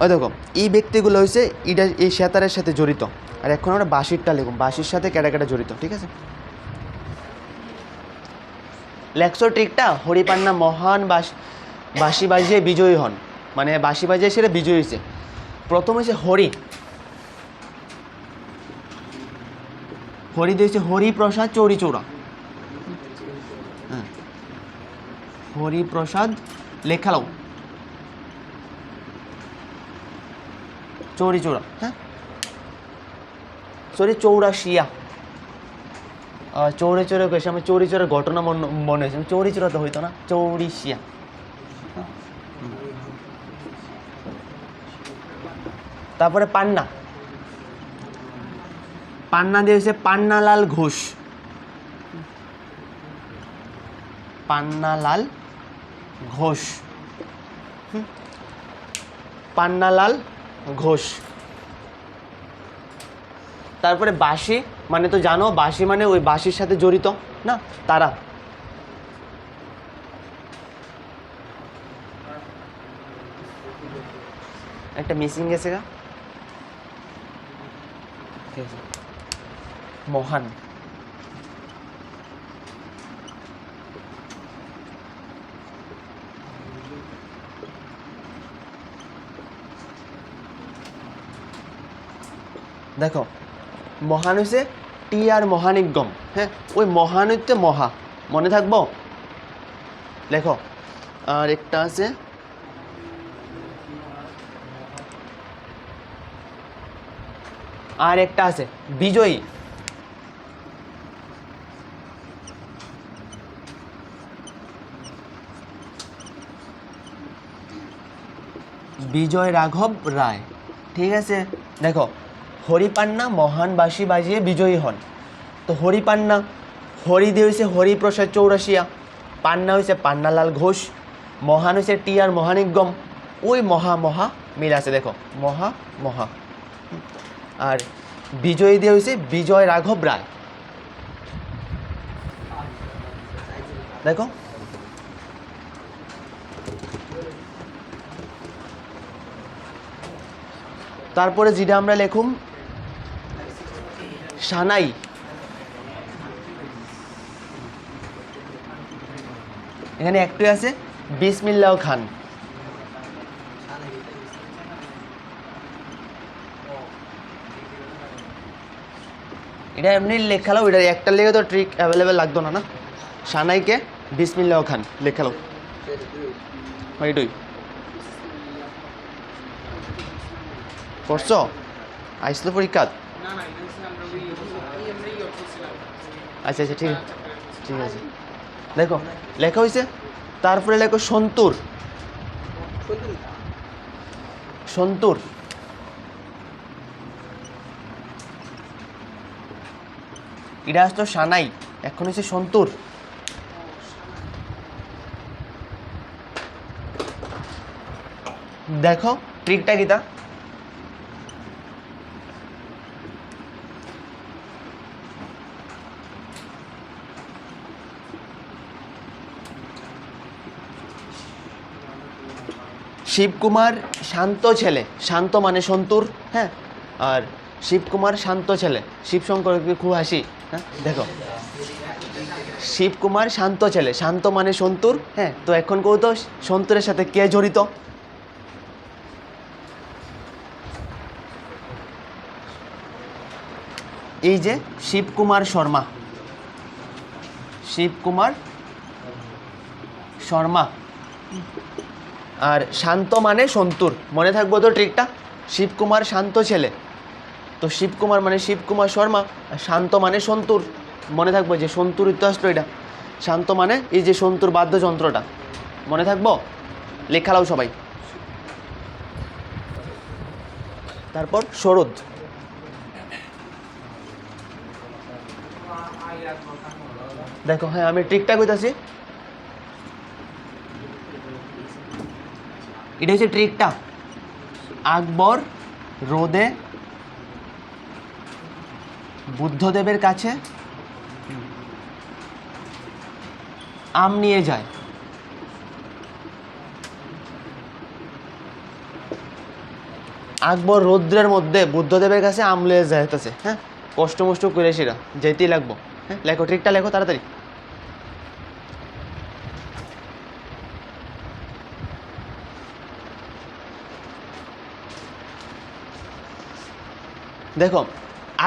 [SPEAKER 1] ওই দেখো এই ব্যক্তিগুলো হয়েছে এটা এই সেতারের সাথে জড়িত। আর এখন আমরা বাঁশিরটা লিখুন, বাঁশির সাথে কেটা কেটা জড়িত, ঠিক আছে। লেখছো ট্রিকটা, হরিপান্না মহান বাঁশি বাজিয়ে বিজয়ী হন, মানে বাঁশি বাজিয়ে সেটা বিজয়ী হয়েছে। প্রথম হয়েছে হরি, হরি দিয়েছে হরিপ্রসাদ চৌরিচৌরা, হ্যাঁ হরিপ্রসাদ লেখালাও চৌরিচৌরা, হ্যাঁ সরি চৌরাশিয়া, চৌরে চৌরে কেসে আমি চৌরি চৌরের ঘটনা মনে হয়েছে, চৌরি চৌরা তো হইতো না, চৌরিশিয়া। তারপরে পান্না, পান্না দিয়েছে পান্নালাল ঘোষ, পান্নালাল ঘোষ, পান্নালাল ঘোষ। তারপরে বাঁশি মানে তো জানো, বাঁশি মানে ওই বাঁশির সাথে জড়িত না তারা, একটা মিসিং গেছে গা, মহান, দেখো মহান হয়েছে টি আর মহানিগম, হ্যাঁ ওই মহান হইতে মহা, মনে থাকবো লেখো। আর একটা আছে বিজয়ী, বিজয় রাঘব রায়, ঠিক আছে। দেখো হরিপান্না মহান বাঁশি বাজিয়ে বিজয়ী হন, তো হরিপান্না হরি দিয়ে হয়েছে হরিপ্রসাদ চৌরাশিয়া, পান্না হয়েছে পান্নালাল ঘোষ, মহান হয়েছে টি আর মহানিগম, ওই মহা মহা মিল আছে দেখো, মহা মহা। আর বিজয়ী দিয়ে হয়েছে বিজয় রাঘব রায়, দেখো তারপরে যেটা আমরা লেখুম সানাই, এখানে একটু আছে বিসমিল্লাহ খান। এটা এমনি লেখালো, এটা একটা লেগে তো ট্রিক অ্যাভেলেবেল লাগতো না, না? সানাইকে বিসমিল্লাহ খান লেখালো, ওইটুই করছো আইসলো পরীক্ষা। আচ্ছা আচ্ছা, ঠিক আছে ঠিক আছে, দেখো লেখা হয়েছে। তারপরে লেখো সন্তুর, সন্তুর এটা আসতো সানাই, এখন হচ্ছে সন্তুর। দেখো ট্রিকটা কিটা, শিবকুমার শান্ত ছেলে, শান্ত মানে সন্তুর, হ্যাঁ, আর শিবকুমার শান্ত ছেলে, শিবশঙ্করকে খুব হাসি, হ্যাঁ দেখো শিবকুমার শান্ত ছেলে, শান্ত মানে সন্তুর, হ্যাঁ। তো এখন কেউ তো সন্তুরের সাথে কে জড়িত? এই যে শিবকুমার শর্মা, শিবকুমার শর্মা, আর শান্ত মানে সন্তুর, মনে থাকবো তো ট্রিকটা? শিবকুমার শান্ত ছেলে, তো শিবকুমার মানে শিবকুমার শর্মা, আর শান্ত মানে সন্তুর, মনে থাকবো যে সন্তুর ইতিহাস এটা, শান্ত মানে এই যে সন্তুর বাদ্যযন্ত্রটা, মনে থাকবো? লেখালাও সবাই। তারপর সরোদ, দেখো হ্যাঁ আমি ট্রিকটা কইতাছি, এটা হচ্ছে ট্রিকটা। আকবর রোদে বুদ্ধদেবের কাছে আম নিয়ে যায়। আকবর রৌদ্রের মধ্যে বুদ্ধদেবের কাছে আম লিয়ে যাইতেছে, হ্যাঁ, কষ্ট মষ্ট করে সেটা যেতেই লাগবো, হ্যাঁ। লেখো ট্রিকটা, লেখো তাড়াতাড়ি। দেখো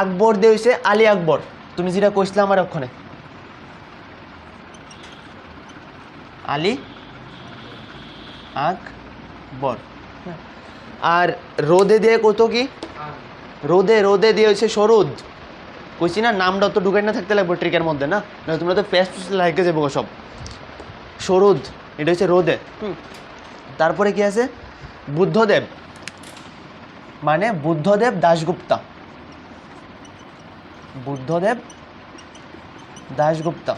[SPEAKER 1] আকবর দিয়ে হয়েছে আলী আকবর, তুমি যেটা কইছিলে আমার ওখানে আলী আকবর, আর রোদে দিয়ে কত কি, রোদে, রোদে দিয়ে হয়েছে সরোদ, কইছি না নামটা তো ঢুকাই না থাকতে লাগবে ট্রিকের মধ্যে, না তোমরা তো পেস্ট লাইকে যাবো সব। সরোদ এটা হচ্ছে রোদে, তারপরে কি আছে বুদ্ধদেব, মানে বুদ্ধদেব দাশগুপ্তা, বুদ্ধদেব দাশগুপ্তা,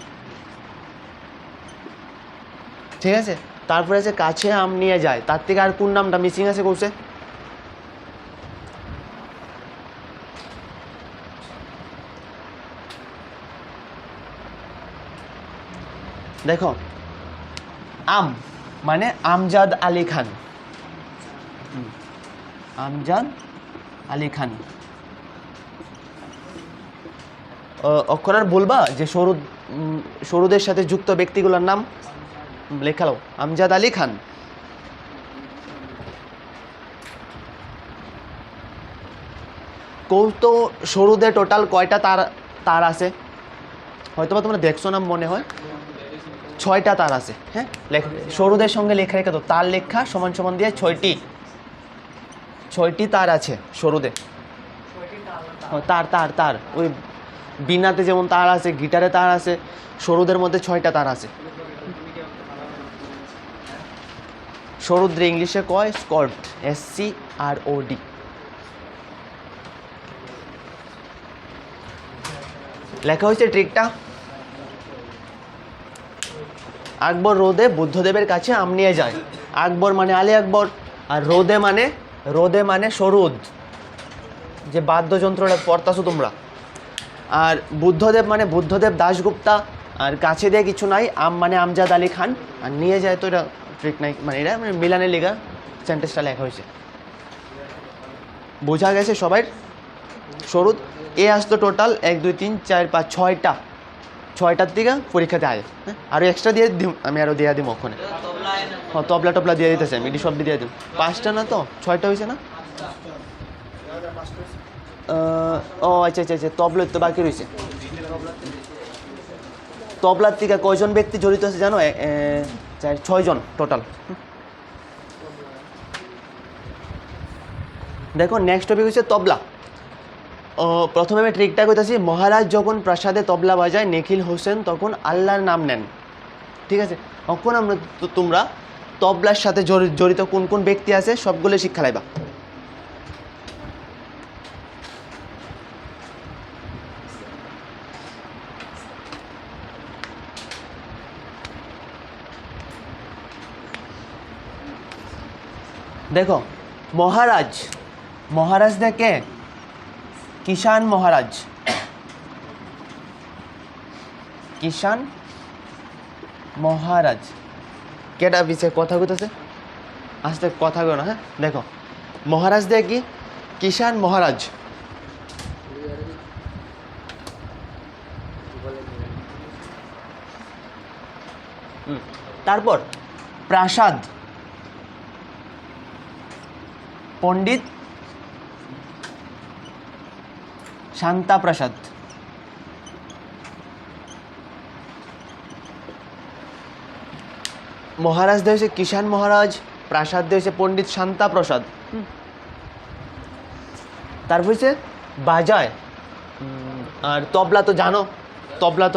[SPEAKER 1] ঠিক আছে। তারপরে আছে কাছে আম নিয়ে যায়, তার থেকে আর কোন নামটা মিসিং আছে কৌশে? দেখো আম মানে আমজাদ আলী খান, আমজাদ আলী খান। অক্ষর আর বলবা যে সরুদ, সরুদের সাথে যুক্ত ব্যক্তিগুলোর নাম লেখালো, আমজাদ আলী খান। কৌতো সরুদে টোটাল কয়টা তার তার আছে? হয়তো বা তোমরা দেখছো না মনে হয়, 6টা তার আছে, হ্যাঁ। সরুদের সঙ্গে লেখা রেখে তো তার লেখা সমান সমান দিয়ে 6টি তার আছে সরুদে। তার তার তার ওই বীণাতে যেমন তার আছে, গিটারে তার আছে, সরুদের মধ্যে 6টা তার আছে। সরুদ্রে ইংলিশে কয় স্কর্ড, SCROD। লেখা হয়েছে ট্রিকটা, আকবর রোদে বুদ্ধদেবের কাছে আম নিয়ে যায়। আকবর মানে আলী আকবর, আর রোদে মানে সরুদ, যে বাদ্যযন্ত্রটা পড়তাছো তোমরা। আর বুদ্ধদেব মানে বুদ্ধদেব দাশগুপ্তা, আর কাছে দিয়ে কিছু নাই, আম মানে আমজাদ আলী খান, আর নিয়ে যায় তো এটা ট্রিক নাই, মানে এটা মানে মিলানের লেগা সেন্টেন্সটা লেখা হয়েছে। বোঝা গেছে সবাই? শুরুত এ আসতো টোটাল 1 2 3 4 5 ছয়টার দিকে পরীক্ষাতে আয়। হ্যাঁ, আরও এক্সট্রা দিয়ে দিম, আমি আরও দিয়ে দিব ওখানে। হ্যাঁ, তবলা টবলা দিয়ে দিতেছে, আমি এটি সব দিয়ে দিম। 5টা না তো 6টা হয়েছে না? ও আচ্ছা আচ্ছা আচ্ছা, তবলার তো বাকি রয়েছে। তবলার থেকে কয়জন ব্যক্তি জড়িত আছে জানো? 6 জন টোটাল। দেখো নেক্সট টপিক হচ্ছে তবলা। প্রথমে আমি ট্রিকটা কইতাছি। মহারাজ যখন প্রাসাদে তবলা বাজায় নিখিল হোসেন তখন আল্লাহর নাম নেন, ঠিক আছে? তখন আমরা তোমরা তবলার সাথে জড়িত কোন কোন ব্যক্তি আছে সবগুলো শিক্ষা লাইবা। দেখো মহারাজ দেখে কিষান মহারাজ কেটা পিছে কথা কইতেছে, আস্তে কথা কো না। হ্যাঁ, দেখো মহারাজ দেখে কি কিষান মহারাজ। তারপর প্রাসাদ পণ্ডিত শান্তা প্রসাদ। মহারাজ দেয় হচ্ছে কিষান মহারাজ, প্রাসাদ দেয় হচ্ছে পণ্ডিত শান্তা প্রসাদ। তারপর হচ্ছে বাজায় আর তবলা তো জানো,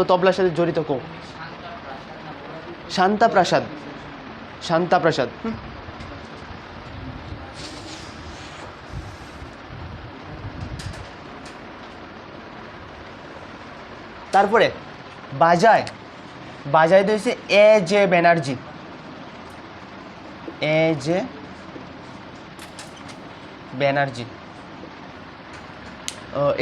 [SPEAKER 1] তবলার সাথে জড়িত কো শান্তা প্রসাদ। তারপরে বাজায় দিয়েছে এ জে ব্যানার্জি।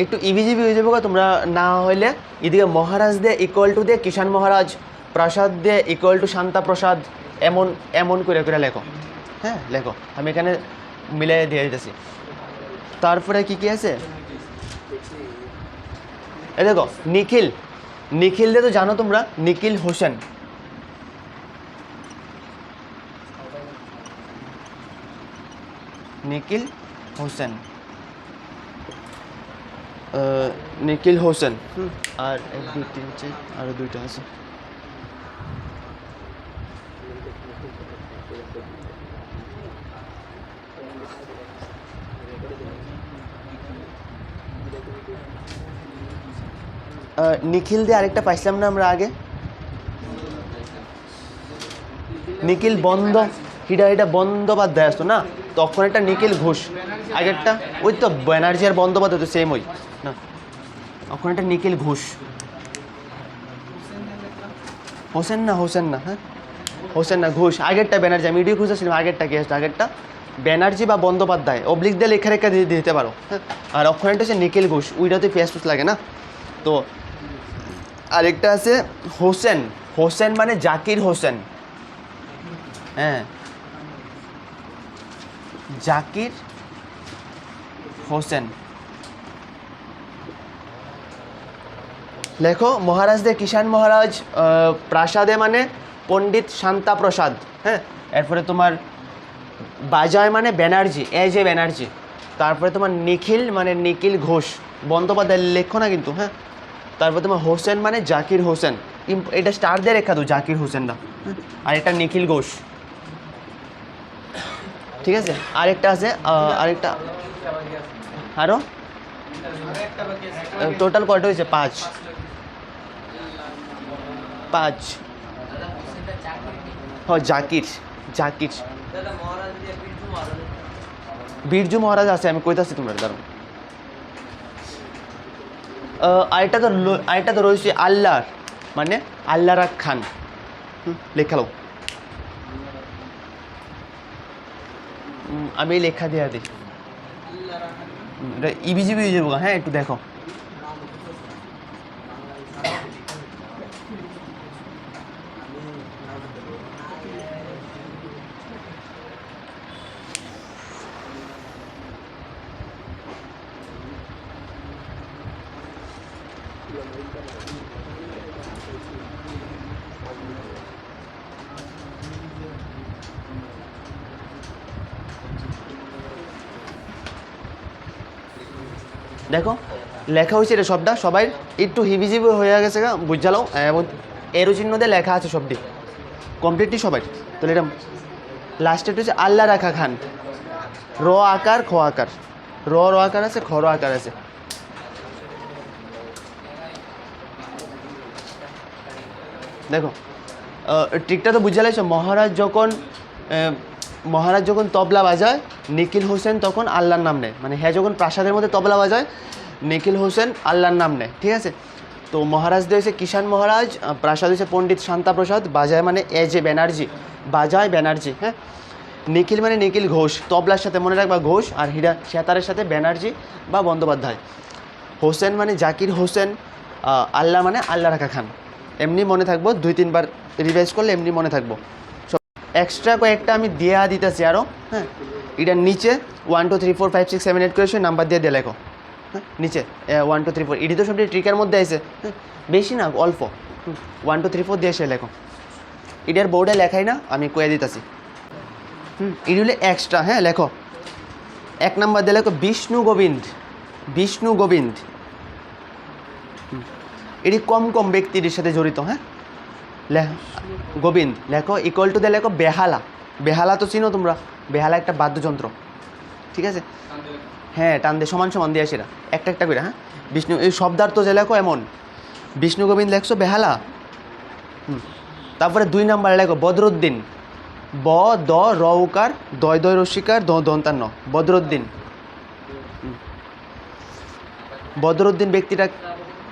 [SPEAKER 1] একটু ইভিজিবি হয়ে যাবো তোমরা, না হইলে এদিকে মহারাজ দিয়ে ইকুয়াল টু দিয়ে কিষান মহারাজ, প্রসাদ দিয়ে ইকুয়াল টু শান্তা প্রসাদ, এমন করে লেখো। হ্যাঁ লেখো, আমি এখানে মিলাই দিয়ে দিতেছি। তারপরে কি আছে এ দেখো নিখিল দিয়ে তো জানো তোমরা, নিখিল হোসেন। নিখিল হোসেন। আর 1 2 3 4 আরো দুইটা আছে। নিখিল দিয়ে আরেকটা পাইছিলাম না আমরা আগে, নিখিল এটা বন্দ্যোপাধ্যায় আসতো না, তখন একটা নিখিল ঘোষ, আগেরটা ওই তো ব্যানার্জি আর বন্দ্যোপাধ্যায় তো সেম ওই না, তখন একটা নিখিল ঘোষ। হোসেন না, হ্যাঁ হোসেন না, ঘোষ। আগেরটা ব্যানার্জি, আমি এডিও খুঁজেছিলাম আগেরটা কি আসতো, আগেরটা ব্যানার্জি বা বন্দ্যোপাধ্যায়, অবলিক দিয়ে লেখা দিতে পারো। হ্যাঁ, আর অক্ষরটা হচ্ছে নিখিল ঘোষ, ওইটাতে ফেস লাগে না। তো আরেকটা আছে হোসেন মানে জাকির হোসেন। হ্যাঁ, জাকির হোসেন। লেখো মহারাজ দে কিষান মহারাজ, প্রাসাদে মানে পণ্ডিত শান্তা প্রসাদ। হ্যাঁ, এরপরে তোমার বাজায় মানে ব্যানার্জি, এ ব্যানার্জি। তারপরে তোমার নিখিল মানে নিখিল ঘোষ, বন্দ্যোপাধ্যায় লেখো না কিন্তু। হ্যাঁ, তারপর তোমার হোসেন মানে জাকির হোসেন, এটা স্টার দিয়ে রেখা দো, জাকির হোসেনটা। আর এটা নিখিল ঘোষ, ঠিক আছে? আরেকটা আছে, আরেকটা আরও টোটাল কয়টা হয়েছে? 5। হ্যাঁ, জাকির বিরজু মহারাজ আছে, আমি কইতাছি তোমরা দাঁড়ো। আরেকটা তো রয়েছে আল্লাহর, মানে আল্লাহ রাখ খান। লেখালো, আমি লেখা দিয়ে দিই, ইবিজিবি হয়ে যাবো। হ্যাঁ, একটু দেখো। দেখো লেখা হয়েছে এটা সবটা সবাই একটু হিবিজিবি হয়ে গেছে গা বুঝালো এবং এরো চিহ্ন দিয়ে লেখা আছে সবটি কমপ্লিটলি সবাই। তাহলে এটা লাস্টের হচ্ছে আল্লাহ রাখা খান, র আকার খ আকার, র আকার আছে, খ আকার আছে। দেখো ট্রিকটা তো বুঝে লাগছে। মহারাজ যখন তবলা বাজায় নিখিল হোসেন তখন আল্লাহর নাম নেয়, মানে হ্যাঁ যখন প্রাসাদের মধ্যে তবলা বাজায় নিখিল হোসেন আল্লাহর নাম নেয়, ঠিক আছে। তো মহারাজ দিয়ে হচ্ছে কিষাণ মহারাজ, প্রাসাদ হচ্ছে পণ্ডিত শান্তা প্রসাদ, বাজায় মানে এজে ব্যানার্জি, বাজায় ব্যানার্জি, হ্যাঁ। নিখিল মানে নিখিল ঘোষ, তবলার সাথে মনে রাখবা ঘোষ, আর হীরা সেতারের সাথে ব্যানার্জি বা বন্দ্যোপাধ্যায়। হোসেন মানে জাকির হোসেন, আল্লাহ মানে আল্লাহ রাখা খান। এমনি মনে থাকবো, 2-3 বার রিভাইজ করলে এমনি মনে থাকবো। সব এক্সট্রা কয়েকটা আমি দেয়া দিতেছি আরও, হ্যাঁ। এটার নিচে 1 2 3 4 5 6 7 8 করে নাম্বার দিয়ে দিয়ে লেখো, হ্যাঁ। নিচে 1 2 3 4 এটি তো সবটি ট্রিকের মধ্যে আছে, হ্যাঁ, বেশি না অল্প। 1 2 3 4 দিয়ে এসে লেখো। এটার বোর্ডে লেখাই না, আমি কয়ে দিতেছি। এটি হলে এক্সট্রা, হ্যাঁ। লেখো 1 নাম্বার দিয়ে লেখো বিষ্ণু গোবিন্দ, বিষ্ণু গোবিন্দ। এটি কম কম ব্যক্তির সাথে জড়িত, হ্যাঁ। গোবিন্দ লেখো ইকুয়াল টু দিয়ে লেখো বেহালা, বেহালা তো চিনো তোমরা, বেহালা একটা বাদ্যযন্ত্র, ঠিক আছে, হ্যাঁ। টান দিয়ে সমান সমান দিয়ে সেটা একটা একটা করে, হ্যাঁ। বিষ্ণু এই শব্দার্থ যে লেখো এমন, বিষ্ণু গোবিন্দ লেখছো বেহালা। তারপরে 2 নাম্বারে লেখো বদরুদ্দিন, ব দ র উকার দয় দয় রসিকার দন্তান্ন, বদরুদ্দিন। বদরুদ্দিন ব্যক্তিটা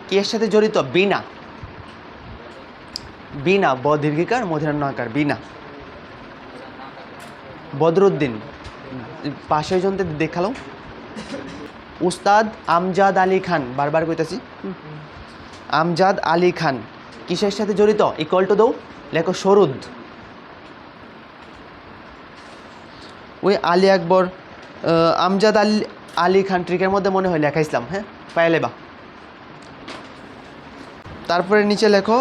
[SPEAKER 1] কি এর সাথে জড়িত? বীণা, বীণা, ব দীর্ঘিকার মূর্ধন্য আকার, বীণা, বদরুদ্দিন। পাশের জনতে দেখালো উস্তাদ আমজাদ আলী খান, বারবার কইতাছি, আমজাদ আলী খান কিসের সাথে জড়িত? ইকুয়াল টু দৌ লেখো সরুদ। ওই আলী আকবর, আমজাদ আলী খান ট্রিকের মধ্যে মনে হয় লেখা ইসলাম, হ্যাঁ, পায়ে লেবা। তারপরে নিচে লেখো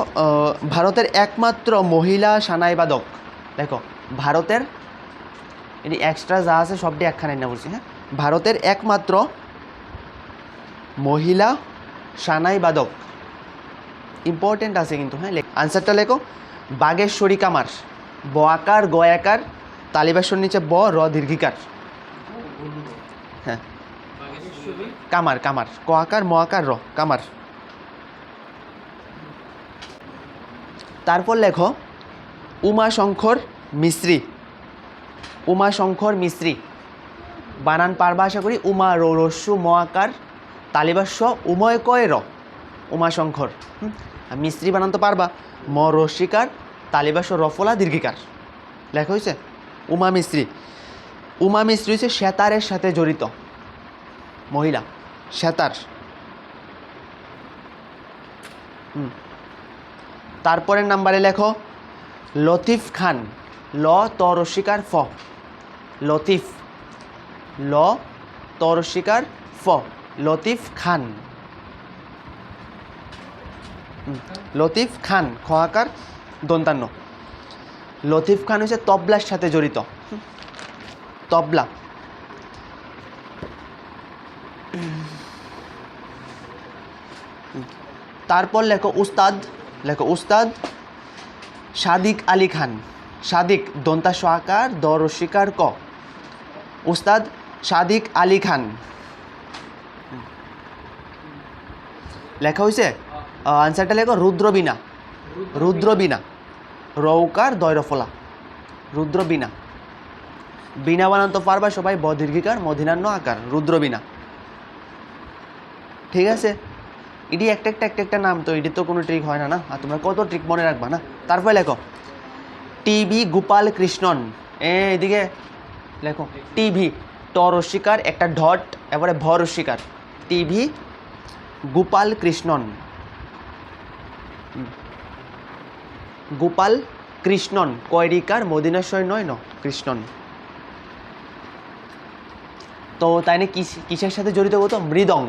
[SPEAKER 1] ভারতের একমাত্র মহিলা সানাইবাদক, লেখো ভারতের, এটি এক্সট্রা যা আছে সবটি একখানে না বলছি, হ্যাঁ। ভারতের একমাত্র মহিলা সানাইবাদক, ইম্পর্টেন্ট আছে কিন্তু, হ্যাঁ। আনসারটা লেখো বাগেশ্বরী কামার, ব আকার গ আকার তালিবাসর নিচে ব র দীর্ঘিকার, হ্যাঁ। কামার, কামার ক আকার ম আকার র, কামার। তারপর লেখো উমাশঙ্কর মিস্ত্রি, উমাশঙ্কর মিস্ত্রি, বানান পারবা আশা করি। উমা রস্যু ম আকার তালিবাস্য উময় কয় র, উমাশঙ্কর। মিস্ত্রি বানান তো পারবা, ম রস্যিকার তালিবাস্য রফলা দীর্ঘিকার, লেখা হয়েছে উমা মিস্ত্রি। উমা মিস্ত্রি হচ্ছে সেতারের সাথে জড়িত মহিলা, সেতার। তারপরের নাম্বারে লেখো লতিফ খান, ল ত রস্যিকার ফ, লতিফ, ল ত রস্যিকার ফ, লতিফ খান, লতিফ খান খ আকার দন্তান্ন। লতিফ খান হচ্ছে তবলার সাথে জড়িত, তবলা। তারপর লেখো উস্তাদ, লেখো উস্তাদ সাদিক আলী খান, সাদিক দন্তাস্ব আকার দ রস্যিকার ক, উস্তাদ সাদিক আলী খান, লেখা হয়েছে। আনসারটা লেখো রুদ্রবীণা, রুদ্রবীণা, রৌকার দয়রফলা, রুদ্রবীণা। বীণা বানান তো পারবা সবাই, ব দীর্ঘিকার মধিনান্য আকার, রুদ্রবীণা, ঠিক আছে। এটি একটা একটা নাম, তো এটি তো কোনো ট্রিক হয় না, না। আর তোমরা কত ট্রিক মনে রাখবা না। তারপরে লেখো টিভি গোপাল কৃষ্ণন, এদিকে লেখো টিভি, ট রস্যিকার একটা ঢট, এবারে ভ রস্যিকার, টিভি গোপাল কৃষ্ণন, গোপাল কৃষ্ণন কয়রিকার মদিনাশয় নয় ন, কৃষ্ণন। তো তাই না কিসের সাথে জড়িত হতো? মৃদং,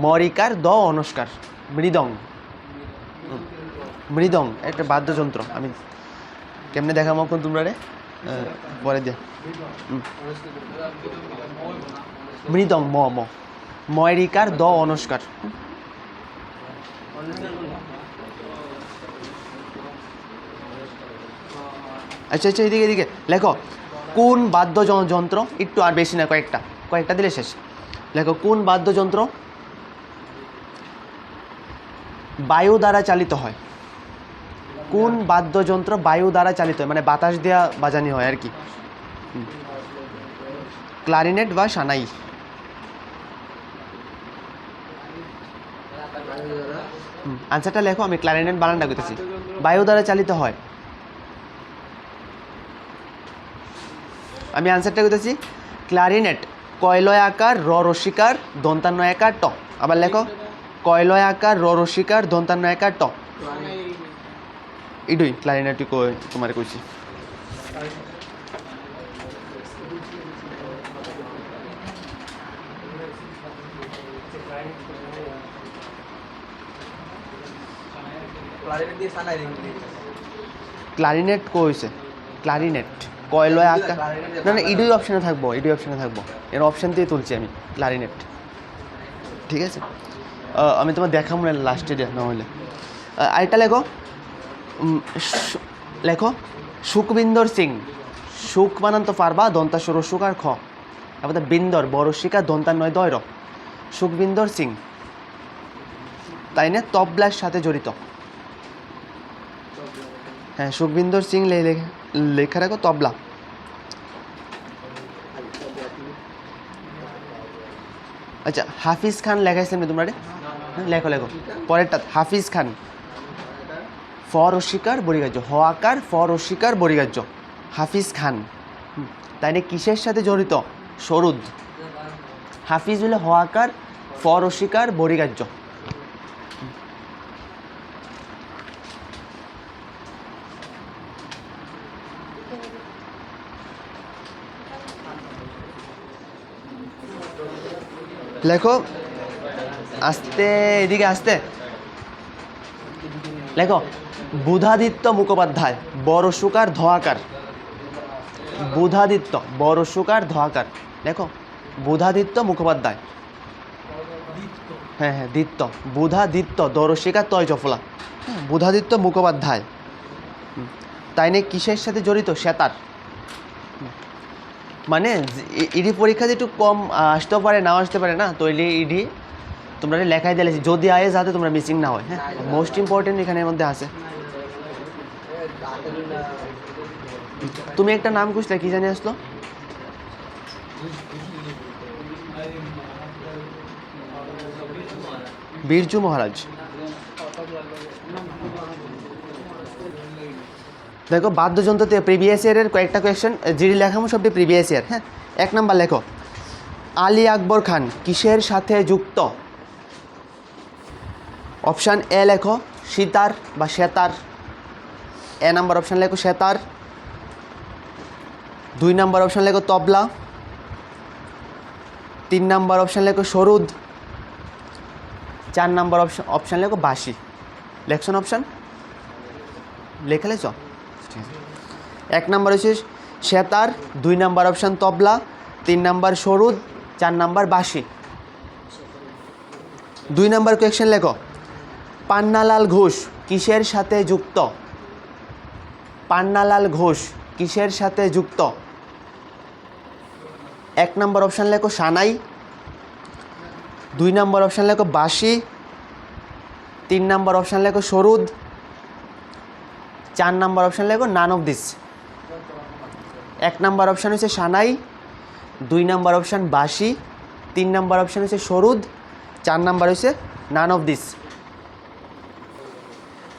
[SPEAKER 1] মরিকার দ অনুষ্কার, মৃদং। মৃদং একটা বাদ্যযন্ত্র, আমি কেমনে দেখাবো এখন তোমরা রে পরে দিয়ে। মৃদং ম ম ময়রিকার দ অনুষ্কার। আচ্ছা আচ্ছা, এদিকে এদিকে লেখো কোন বাদ্যযন্ত্র, একটু আর বেশি না, কয়েকটা কয়েকটা দিলে শেষ। লেখো কোন বাদ্যযন্ত্র বায়ু দ্বারা চালিত হয়। কোন বাদ্যযন্ত্র বায়ু দ্বারা চালিত হয়, মানে বাতাস দেওয়া বাজানি হয় আর কি। ক্লারিনেট বা সানাই। আনসারটা লেখো, আমি ক্লারিনেট বানানটা করতেছি। বায়ু দ্বারা চালিত হয়, আমি আনসারটা করতেছি ক্লারিনেট কয়লয় আকার র রসিকার দন্তান্ন একার ট। আবার লেখো কয়লয় আকার র রসিকার দন্তান্ন একার ট। ইডুই ক্লারিনেটই তোমার কইছি। ক্লারিনেট কইছে, ক্লারিনেট কয়লয় আকার, না না ইডুই অপশানে থাকবো, ইডুই অপশানে থাকবো, এর অপশান দিয়ে তুলছি আমি ক্লারিনেট। ঠিক আছে, আমি তোমার দেখাবো না লাস্টে দিয়ে, না হলে। আরেকটা লেখো, লেখো সুখবিন্দর সিং। সুখ বানান তো পারবা, দন্তাস রসুকার খ। আবার বিন্দর বড় শিকা দন্তান্নয় দয় র। সুখবিন্দর সিং, তাই না, তবলার সাথে জড়িত। হ্যাঁ, সুখবিন্দর সিং লেখা রাখো তবলা। আচ্ছা, হাফিজ খান লেখাইছেন না তোমরা রে? লেখো লেখো পরেরটা, হাফিজ খান ফ রসিকার বরিগার্য, হ আকার ফ রসিকার বরিগার্য। হাফিজ খান, তাই না, কিসের সাথে জড়িত? সরুদ। হাফিজ হলে হ আকার ফ রসিকার বরিগার্য। লেখো আস্তে, এদিকে আস্তে লেখো বুধাদিত্য মুখোপাধ্যায় বড় সুকার ধোয়াকার। বুধাদিত্য বড় সুকার ধোয়াকার, লেখো বুধাদিত্য মুখোপাধ্যায়। হ্যাঁ হ্যাঁ দিত্য, বুধাদিত্য দরশিকার তয় জফলা। বুধাদিত্য মুখোপাধ্যায়, তাই না, কিসের সাথে জড়িত? সেতার। মানে ইডি পরীক্ষাতে একটু কম আসতেও পারে, নাও আসতে পারে না, তো ইডি তোমরা লেখাই দিলে যদি আয়ে যাতে তোমরা মিসিং না হয়। হ্যাঁ, মোস্ট ইম্পর্টেন্ট এখানের মধ্যে আছে। তুমি একটা নাম খুঁজলে, কি জানি আসলো? বিরজু মহারাজ। দেখো বাদ্যযন্ত্রতে প্রিভিয়াস ইয়ারের কয়েকটা কোয়েশ্চেন জিডি লেখামো, সবটি প্রিভিয়াস ইয়ার। হ্যাঁ, 1 নাম্বার লেখো আলী আকবর খান কিসের সাথে যুক্ত? অপশান এ লেখো সিতার বা সেতার। এ নাম্বার অপশান লেখো সেতার। 2 নাম্বার অপশান লেখো তবলা। 3 নাম্বার অপশান লেখো সরুদ। 4 নাম্বার অপশান লেখো বাঁশি। লেখশন অপশান লেখালে চ। 1 নাম্বার হচ্ছে সেতার, 2 নাম্বার অপশান তবলা, 3 নাম্বার সরুদ, 4 নাম্বার বাঁশি। 2 নাম্বার কোয়েশ্চেন লেখো পান্নালাল ঘোষ কিসের সাথে যুক্ত? পান্নালাল ঘোষ কিসের সাথে যুক্ত? 1 নাম্বার অপশান লেখো সানাই, 2 নাম্বার অপশান লেখো বাঁশি, 3 নাম্বার অপশান লেখো সরুদ, 4 নাম্বার অপশান লেখো none of this. 1 number option হচ্ছে সানাই, 2 নাম্বার অপশান বাঁশি, 3 নাম্বার অপশান হচ্ছে সরুদ, 4 নাম্বার হচ্ছে none of this.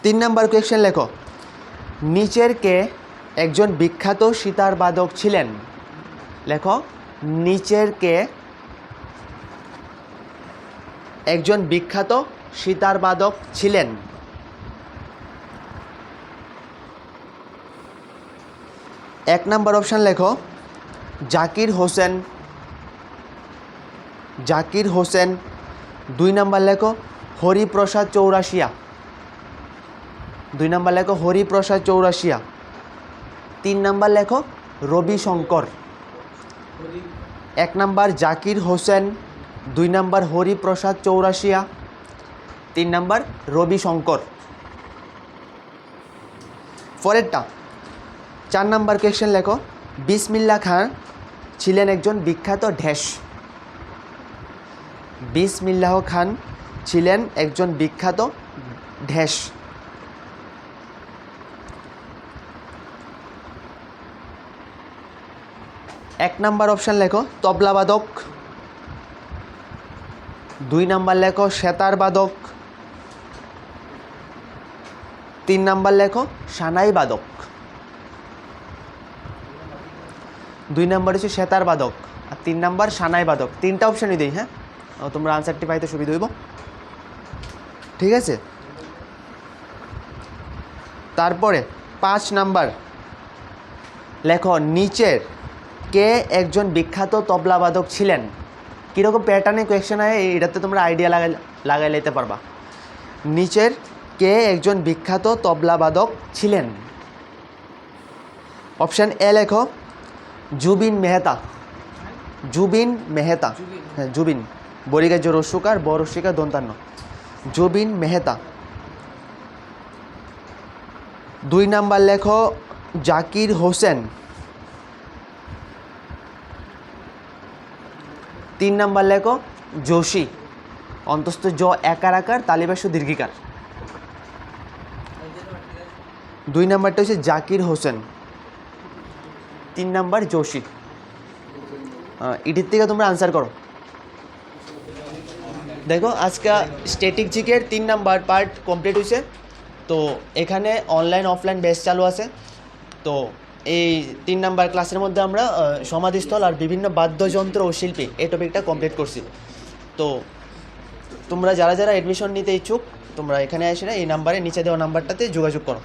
[SPEAKER 1] 3 number question লেখো নিচের কে একজন বিখ্যাত সিতার বাদক ছিলেন? লেখো নিচের কে একজন বিখ্যাত সিতার বাদক ছিলেন? 1 নাম্বার অপশান লেখো জাকির হোসেন। জাকির হোসেন। 2 নাম্বার লেখো হরিপ্রসাদ চৌরাশিয়া। 2 নাম্বার লেখো হরিপ্রসাদ চৌরাশিয়া। 3 নাম্বার লেখো Ravishankar. 1 number Zakir Hussain, 2 number Hariprasad Chaurasia, 3 number Ravishankar. পরেরটা 4 নাম্বার কোয়েশ্চেন লেখো বিসমিল্লাহ খান ছিলেন একজন বিখ্যাত ড্যাশ। বিসমিল্লাহ খান ছিলেন একজন বিখ্যাত ড্যাশ। 1 নাম্বার অপশান লেখো তবলাবাদক, 2 নাম্বার লেখো সেতার বাদক, 3 নাম্বার লেখো সানাই বাদক। 2 নাম্বার হচ্ছে সেতার বাদক আর 3 নাম্বার সানাই বাদক। 3টা অপশানই দিই, হ্যাঁ, তোমরা আনসারটি পাইতে সুবিধা হইব। ঠিক আছে, তারপরে 5 নাম্বার লেখো নিচের কে একজন বিখ্যাত তবলাবাদক ছিলেন। কীরকম প্যাটার্নে কোয়েশ্চেন হয় এটাতে তোমরা আইডিয়া লাগাই নিতে পারবা। নিচের কে একজন বিখ্যাত তবলাবাদক ছিলেন। অপশান এ লেখো জুবিন মেহতা। জুবিন মেহতা, হ্যাঁ জুবিন, বরিগার রস্যকার বরস্বিকার দন্তান্ন, জুবিন মেহতা। 2 নাম্বার লেখো জাকির হোসেন। 3 নাম্বার লেখো যোশী, অন্তস্থ জ একার আকার তালিবাস্য দীর্ঘিকার। 2 নাম্বারটা হচ্ছে জাকির হোসেন, 3 নাম্বার যোশী। এটির থেকে তোমরা আনসার করো। দেখো আজকে স্ট্যাটিক জিকের 3 নাম্বার পার্ট কমপ্লিট হয়েছে। তো এখানে অনলাইন অফলাইন ব্যাচ চালু আছে। তো এই 3 নাম্বার ক্লাসের মধ্যে আমরা সমাধিস্থল আর বিভিন্ন বাদ্যযন্ত্র ও শিল্পী এই টপিকটা কমপ্লিট করছি। তো তোমরা যারা যারা অ্যাডমিশন নিতে ইচ্ছুক তোমরা এখানে এসে এই নাম্বারে নিচে দেওয়া নাম্বারটাতে যোগাযোগ করো।